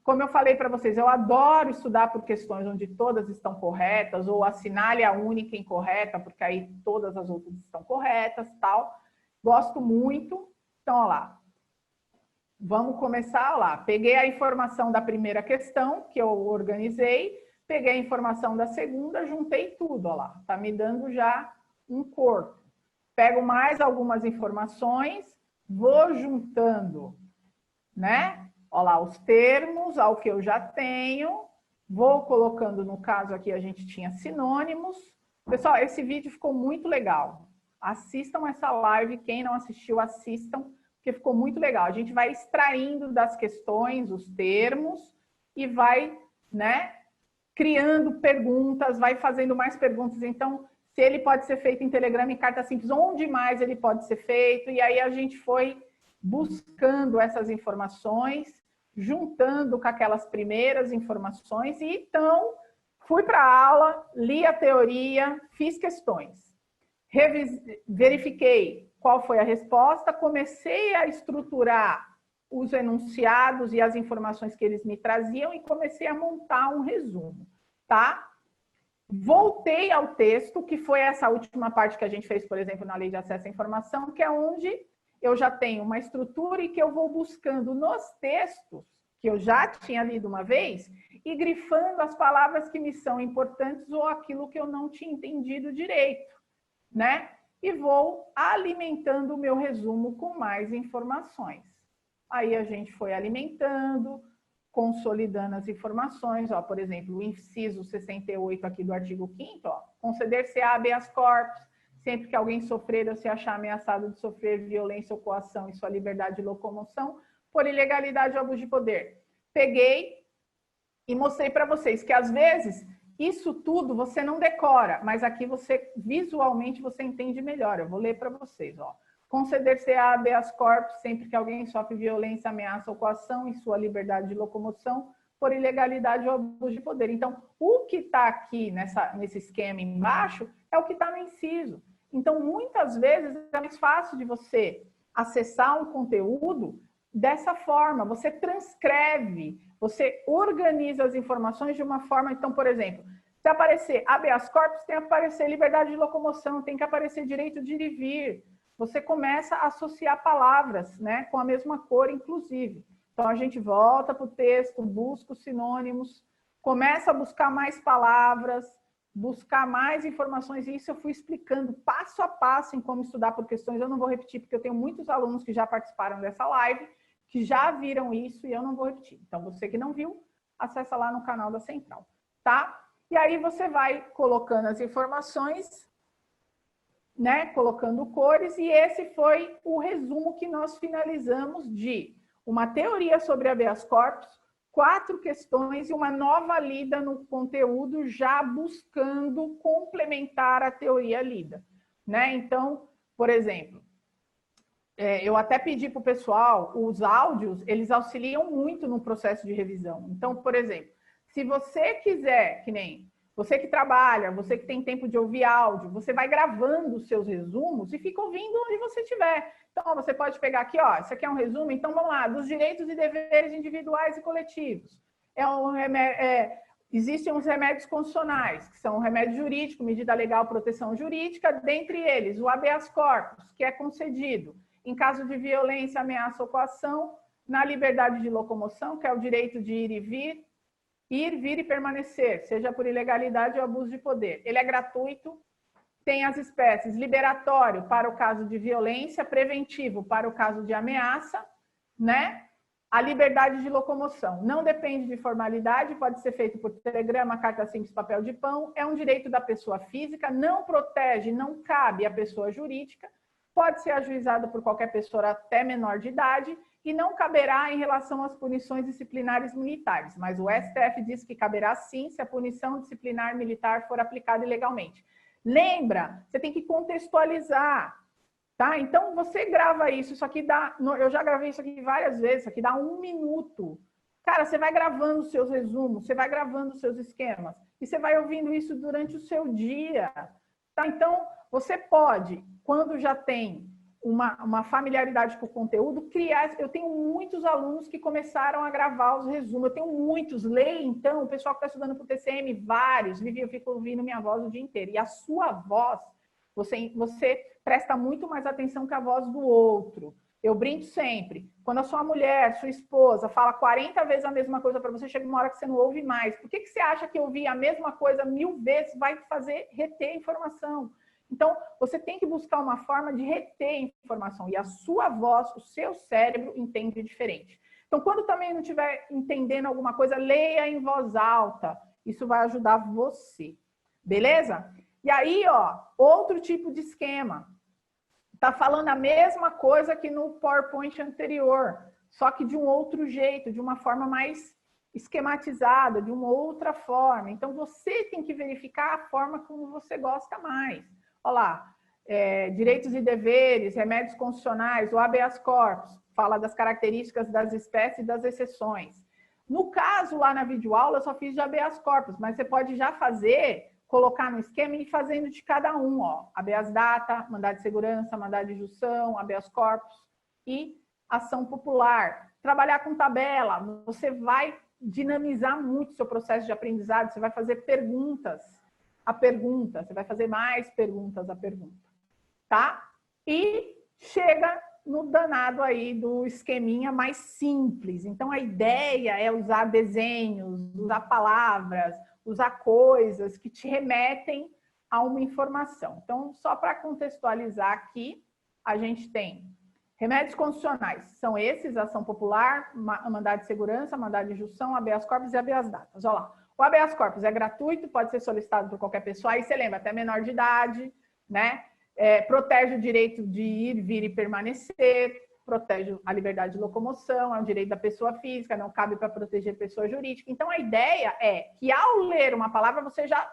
Como eu falei para vocês, eu adoro estudar por questões onde todas estão corretas, ou assinale a única incorreta, porque aí todas as outras estão corretas, tal. Gosto muito. Então, olha lá. Vamos começar, olha lá. Peguei a informação da primeira questão, que eu organizei, peguei a informação da segunda, juntei tudo, olha lá. Tá me dando já um corpo. Pego mais algumas informações, vou juntando, né? Olha lá, os termos ao que eu já tenho, vou colocando, no caso aqui a gente tinha sinônimos. Pessoal, esse vídeo ficou muito legal. Assistam essa live, quem não assistiu, assistam, porque ficou muito legal. A gente vai extraindo das questões os termos e vai, né, criando perguntas, vai fazendo mais perguntas. Então, se ele pode ser feito em Telegram, em carta simples, onde mais ele pode ser feito? E aí a gente foi buscando essas informações, juntando com aquelas primeiras informações, e então fui para a aula, li a teoria, fiz questões, verifiquei qual foi a resposta, comecei a estruturar os enunciados e as informações que eles me traziam e comecei a montar um resumo, tá? Voltei ao texto, que foi essa última parte que a gente fez, por exemplo, na Lei de Acesso à Informação, que é onde eu já tenho uma estrutura e que eu vou buscando nos textos, que eu já tinha lido uma vez, e grifando as palavras que me são importantes ou aquilo que eu não tinha entendido direito, né? E vou alimentando o meu resumo com mais informações. Aí a gente foi alimentando, consolidando as informações, ó, por exemplo, o inciso 68 aqui do artigo 5º, ó, conceder-se a habeas corpus, sempre que alguém sofrer ou se achar ameaçado de sofrer violência ou coação em sua liberdade de locomoção, por ilegalidade ou abuso de poder. Peguei e mostrei para vocês que, às vezes, isso tudo você não decora, mas aqui você, visualmente, você entende melhor. Eu vou ler para vocês, ó. Conceder-se a habeas corpus sempre que alguém sofre violência, ameaça ou coação em sua liberdade de locomoção por ilegalidade ou abuso de poder. Então, o que está aqui nesse esquema embaixo é o que está no inciso. Então, muitas vezes, é mais fácil de você acessar um conteúdo dessa forma. Você transcreve, você organiza as informações de uma forma... Então, por exemplo, se aparecer habeas corpus, tem que aparecer liberdade de locomoção, tem que aparecer direito de ir e vir. você começa a associar palavras, né, com a mesma cor, inclusive. Então, a gente volta para o texto, busca os sinônimos, começa a buscar mais palavras, buscar mais informações, e isso eu fui explicando passo a passo em como estudar por questões. Eu não vou repetir, porque eu tenho muitos alunos que já participaram dessa live, que já viram isso, e eu não vou repetir. Então, você que não viu, acessa lá no canal da Central, tá? E aí você vai colocando as informações, né, colocando cores, e esse foi o resumo que nós finalizamos de uma teoria sobre habeas corpus, 4 questões e uma nova lida no conteúdo, já buscando complementar a teoria lida, né? Então, por exemplo, eu até pedi para o pessoal, os áudios, eles auxiliam muito no processo de revisão. Então, por exemplo, se você quiser, que nem você que trabalha, você que tem tempo de ouvir áudio, você vai gravando os seus resumos e fica ouvindo onde você estiver. Então, você pode pegar aqui, ó, isso aqui é um resumo, então vamos lá, dos direitos e deveres individuais e coletivos. Existem os remédios constitucionais, que são o remédio jurídico, medida legal, proteção jurídica, dentre eles o habeas corpus, que é concedido em caso de violência, ameaça ou coação, na liberdade de locomoção, que é o direito de ir, vir e permanecer, seja por ilegalidade ou abuso de poder. Ele é gratuito, tem as espécies liberatório para o caso de violência, preventivo para o caso de ameaça, né? A liberdade de locomoção não depende de formalidade, pode ser feito por telegrama, carta simples, papel de pão, é um direito da pessoa física, não protege, não cabe à pessoa jurídica, pode ser ajuizado por qualquer pessoa até menor de idade e não caberá em relação às punições disciplinares militares, mas o STF diz que caberá sim se a punição disciplinar militar for aplicada ilegalmente. Lembra, você tem que contextualizar, tá? Então, você grava isso aqui dá... Eu já gravei isso aqui várias vezes, isso aqui dá 1 minuto. Cara, você vai gravando os seus resumos, você vai gravando os seus esquemas, e você vai ouvindo isso durante o seu dia, tá? Então, você pode, quando já tem uma familiaridade com o conteúdo, criar... Eu tenho muitos alunos que começaram a gravar os resumos, eu tenho muitos, leia então, o pessoal que está estudando para o TCM, vários, eu fico ouvindo minha voz o dia inteiro, e a sua voz, você presta muito mais atenção que a voz do outro. Eu brinco sempre, quando a sua mulher, sua esposa, fala 40 vezes a mesma coisa para você, chega uma hora que você não ouve mais. Por que você acha que ouvir a mesma coisa 1000 vezes vai fazer reter informação? Então, você tem que buscar uma forma de reter informação, e a sua voz, o seu cérebro entende diferente. Então, quando também não estiver entendendo alguma coisa, leia em voz alta, isso vai ajudar você, beleza? E aí, ó, outro tipo de esquema, tá falando a mesma coisa que no PowerPoint anterior, só que de um outro jeito, de uma forma mais esquematizada, de uma outra forma. Então, você tem que verificar a forma como você gosta mais. Olha lá, direitos e deveres, remédios constitucionais, o habeas corpus, fala das características das espécies e das exceções. No caso, lá na videoaula, eu só fiz de habeas corpus, mas você pode já fazer, colocar no esquema e ir fazendo de cada um, ó. Habeas data, mandado de segurança, mandado de junção, habeas corpus e ação popular. Trabalhar com tabela, você vai dinamizar muito o seu processo de aprendizado, você vai fazer perguntas a pergunta, você vai fazer mais perguntas a pergunta, tá? E chega no danado aí do esqueminha mais simples. Então, a ideia é usar desenhos, usar palavras, usar coisas que te remetem a uma informação. Então, só para contextualizar aqui, a gente tem remédios constitucionais, são esses, ação popular, mandado de segurança, mandado de junção, habeas corpus e habeas datas. Olha lá. O habeas corpus é gratuito, pode ser solicitado por qualquer pessoa, aí você lembra, até menor de idade, né? Protege o direito de ir, vir e permanecer, protege a liberdade de locomoção, é um direito da pessoa física, não cabe para proteger pessoa jurídica. Então, a ideia é que, ao ler uma palavra, você já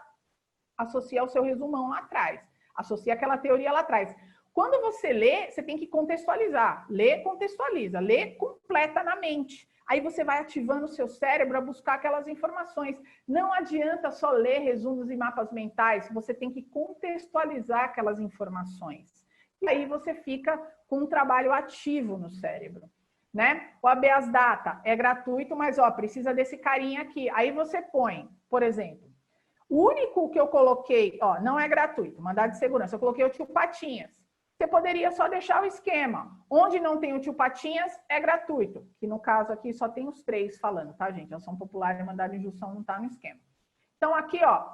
associa o seu resumão lá atrás, associa aquela teoria lá atrás. Quando você lê, você tem que contextualizar. Lê, contextualiza. Lê, completa na mente. Aí você vai ativando o seu cérebro a buscar aquelas informações. Não adianta só ler resumos e mapas mentais, você tem que contextualizar aquelas informações. E aí você fica com um trabalho ativo no cérebro, né? O habeas data é gratuito, mas ó, precisa desse carinha aqui. Aí você põe, por exemplo, o único que eu coloquei, ó, não é gratuito, mandado de segurança, eu coloquei o tio Patinhas. você poderia só deixar o esquema. Onde não tem o Tio Patinhas, é gratuito. Que no caso aqui só tem os 3 falando, tá, gente? Ação popular e mandado de injunção não tá no esquema. Então aqui, ó,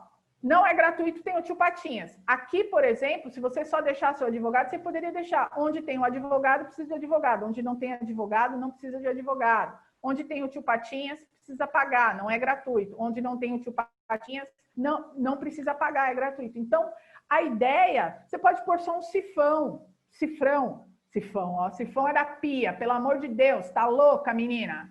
não é gratuito, tem o Tio Patinhas. Aqui, por exemplo, se você só deixar seu advogado, você poderia deixar. Onde tem o advogado, precisa de advogado. Onde não tem advogado, não precisa de advogado. Onde tem o Tio Patinhas, precisa pagar, não é gratuito. Onde não tem o Tio Patinhas, não precisa pagar, é gratuito. Então, a ideia, você pode pôr só um cifrão, ó, sifão é da pia, pelo amor de Deus, tá louca, menina?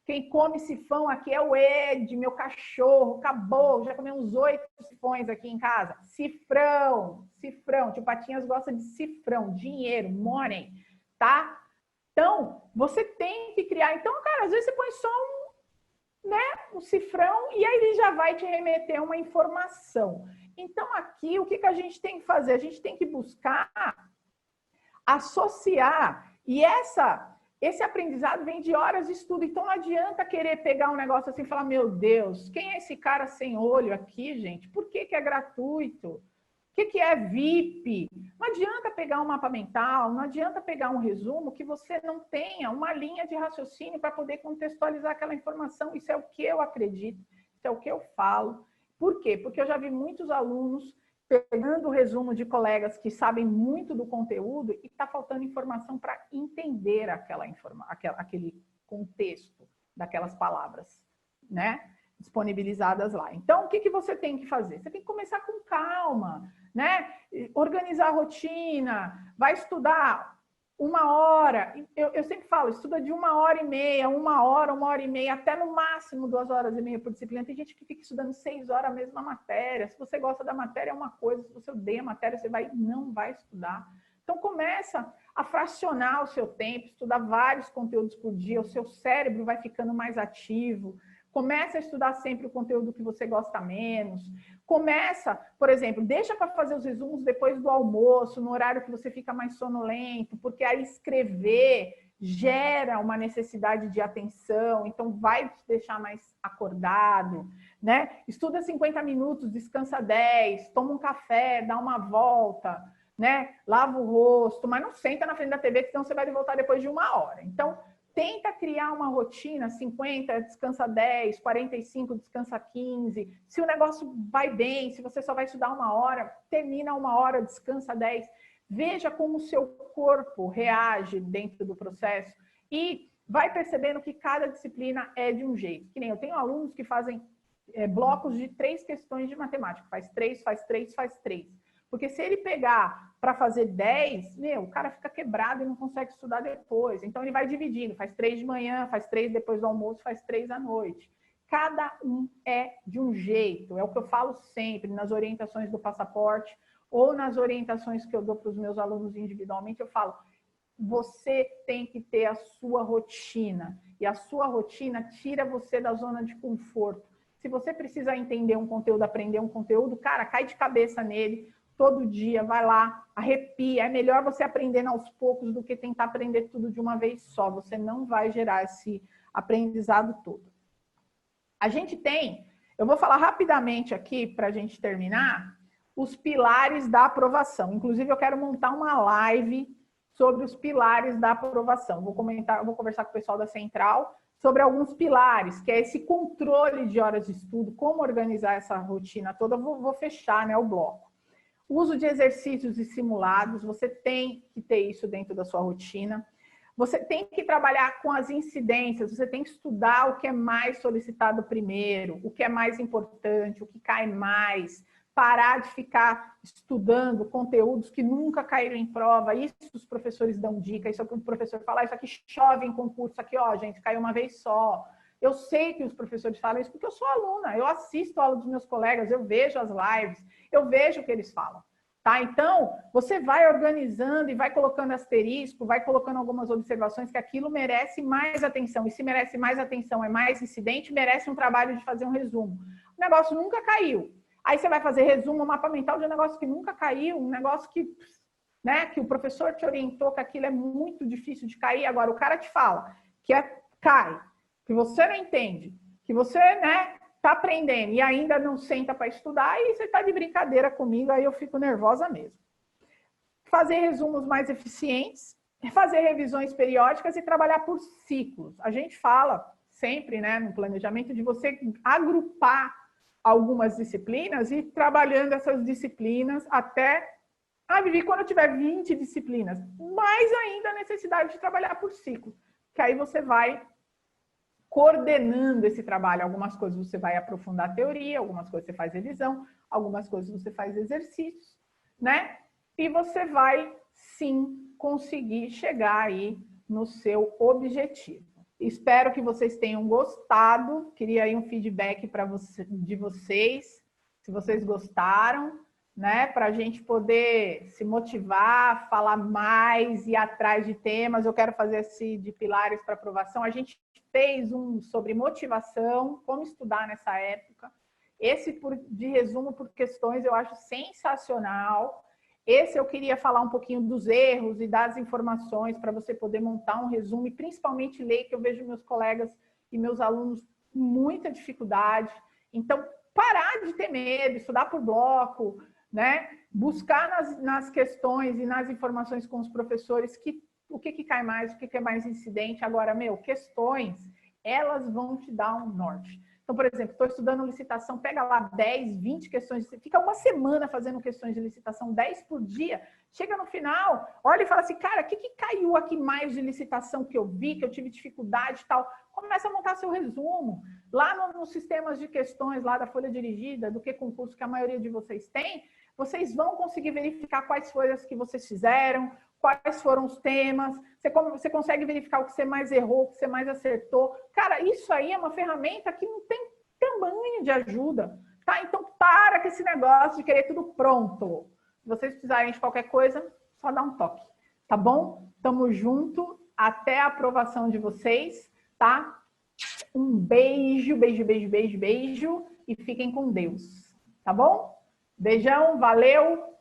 Quem come sifão aqui é o Ed, meu cachorro, acabou, já comeu uns 8 sifões aqui em casa. Cifrão, Tio Patinhas gosta de cifrão, dinheiro, money, tá? Então, você tem que criar, então, cara, às vezes você põe só um cifrão e aí ele já vai te remeter uma informação. Então, aqui, o que a gente tem que fazer? A gente tem que buscar associar. E esse aprendizado vem de horas de estudo. Então, não adianta querer pegar um negócio assim e falar, meu Deus, quem é esse cara sem olho aqui, gente? Por que é gratuito? O que é VIP? Não adianta pegar um mapa mental, não adianta pegar um resumo que você não tenha uma linha de raciocínio para poder contextualizar aquela informação. Isso é o que eu acredito, isso é o que eu falo. Por quê? Porque eu já vi muitos alunos pegando o resumo de colegas que sabem muito do conteúdo e está faltando informação para entender aquele contexto daquelas palavras, né? Disponibilizadas lá. Então, o que você tem que fazer? Você tem que começar com calma, né? Organizar a rotina, vai estudar 1 hora. Eu sempre falo, estuda de 1h30, 1h, até no máximo 2h30 por disciplina. Tem gente que fica estudando 6 horas a mesma matéria. Se você gosta da matéria, é uma coisa. Se você odeia a matéria, você não vai estudar. Então, começa a fracionar o seu tempo, estudar vários conteúdos por dia. O seu cérebro vai ficando mais ativo. Começa a estudar sempre o conteúdo que você gosta menos. Começa, por exemplo, deixa para fazer os resumos depois do almoço, no horário que você fica mais sonolento, porque aí escrever gera uma necessidade de atenção, então vai te deixar mais acordado, né? Estuda 50 minutos, descansa 10, toma um café, dá uma volta, né? Lava o rosto, mas não senta na frente da TV, senão você vai voltar depois de 1 hora. Então, tenta criar uma rotina, 50, descansa 10, 45, descansa 15. Se o negócio vai bem, se você só vai estudar 1 hora, termina 1 hora, descansa 10. Veja como o seu corpo reage dentro do processo e vai percebendo que cada disciplina é de um jeito. Que nem eu tenho alunos que fazem blocos de 3 questões de matemática. Faz 3, faz 3, faz 3. Porque se ele pegar para fazer 10, o cara fica quebrado e não consegue estudar depois. Então, ele vai dividindo. Faz 3 de manhã, faz 3 depois do almoço, faz 3 à noite. Cada um é de um jeito. É o que eu falo sempre nas orientações do passaporte ou nas orientações que eu dou para os meus alunos individualmente. Eu falo, você tem que ter a sua rotina. E a sua rotina tira você da zona de conforto. Se você precisa entender um conteúdo, aprender um conteúdo, cara, cai de cabeça nele. Todo dia, vai lá, arrepia. É melhor você aprender aos poucos do que tentar aprender tudo de uma vez só. Você não vai gerar esse aprendizado todo. A gente tem, eu vou falar rapidamente aqui para a gente terminar, os pilares da aprovação. Inclusive, eu quero montar uma live sobre os pilares da aprovação. Vou conversar com o pessoal da Central sobre alguns pilares, que é esse controle de horas de estudo, como organizar essa rotina toda. Eu vou fechar, né, o bloco. Uso de exercícios e simulados, você tem que ter isso dentro da sua rotina. Você tem que trabalhar com as incidências, você tem que estudar o que é mais solicitado primeiro, o que é mais importante, o que cai mais. Parar de ficar estudando conteúdos que nunca caíram em prova. Isso os professores dão dica, isso é o que o professor fala, isso aqui chove em concurso, isso aqui, ó, gente, caiu uma vez só. Eu sei que os professores falam isso porque eu sou aluna, eu assisto a aula dos meus colegas, eu vejo as lives, eu vejo o que eles falam, tá? Então, você vai organizando e vai colocando asterisco, vai colocando algumas observações que aquilo merece mais atenção. E se merece mais atenção, é mais incidente, merece um trabalho de fazer um resumo. O negócio nunca caiu. Aí você vai fazer resumo, mapa mental de um negócio que nunca caiu, um negócio que, né, que o professor te orientou que aquilo é muito difícil de cair. Agora, o cara te fala que cai, que você não entende, que você, né, tá aprendendo e ainda não senta para estudar, aí você tá de brincadeira comigo, aí eu fico nervosa mesmo. fazer resumos mais eficientes, fazer revisões periódicas e trabalhar por ciclos. A gente fala sempre, né, no planejamento, de você agrupar algumas disciplinas e ir trabalhando essas disciplinas até... Vivi, quando eu tiver 20 disciplinas, mais ainda a necessidade de trabalhar por ciclo, que aí você vai coordenando esse trabalho. Algumas coisas você vai aprofundar a teoria, algumas coisas você faz revisão, algumas coisas você faz exercícios, né? E você vai, sim, conseguir chegar aí no seu objetivo. Espero que vocês tenham gostado. Queria aí um feedback de vocês, se vocês gostaram, né? Para a gente poder se motivar, falar mais, ir atrás de temas. Eu quero fazer esse de pilares para aprovação. A gente fez um sobre motivação, como estudar nessa época. Esse de resumo por questões eu acho sensacional. Esse eu queria falar um pouquinho dos erros e das informações para você poder montar um resumo e principalmente ler, que eu vejo meus colegas e meus alunos com muita dificuldade. Então, parar de ter medo, estudar por bloco, né? Buscar nas questões e nas informações com os professores o que cai mais, o que é mais incidente. Agora, questões, elas vão te dar um norte. Então, por exemplo, estou estudando licitação, pega lá 10, 20 questões, fica uma semana fazendo questões de licitação, 10 por dia, chega no final, olha e fala assim, cara, o que caiu aqui mais de licitação que eu vi, que eu tive dificuldade e tal? Começa a montar seu resumo. Lá nos sistemas de questões, lá da folha dirigida, do que concurso que a maioria de vocês tem, vocês vão conseguir verificar quais foram as que vocês fizeram, quais foram os temas, você consegue verificar o que você mais errou, o que você mais acertou. Cara, isso aí é uma ferramenta que não tem tamanho de ajuda, tá? Então, para com esse negócio de querer tudo pronto. Se vocês precisarem de qualquer coisa, só dá um toque, tá bom? Tamo junto, até a aprovação de vocês, tá? Um beijo, beijo, beijo, beijo, beijo, e fiquem com Deus, tá bom? Beijão, valeu!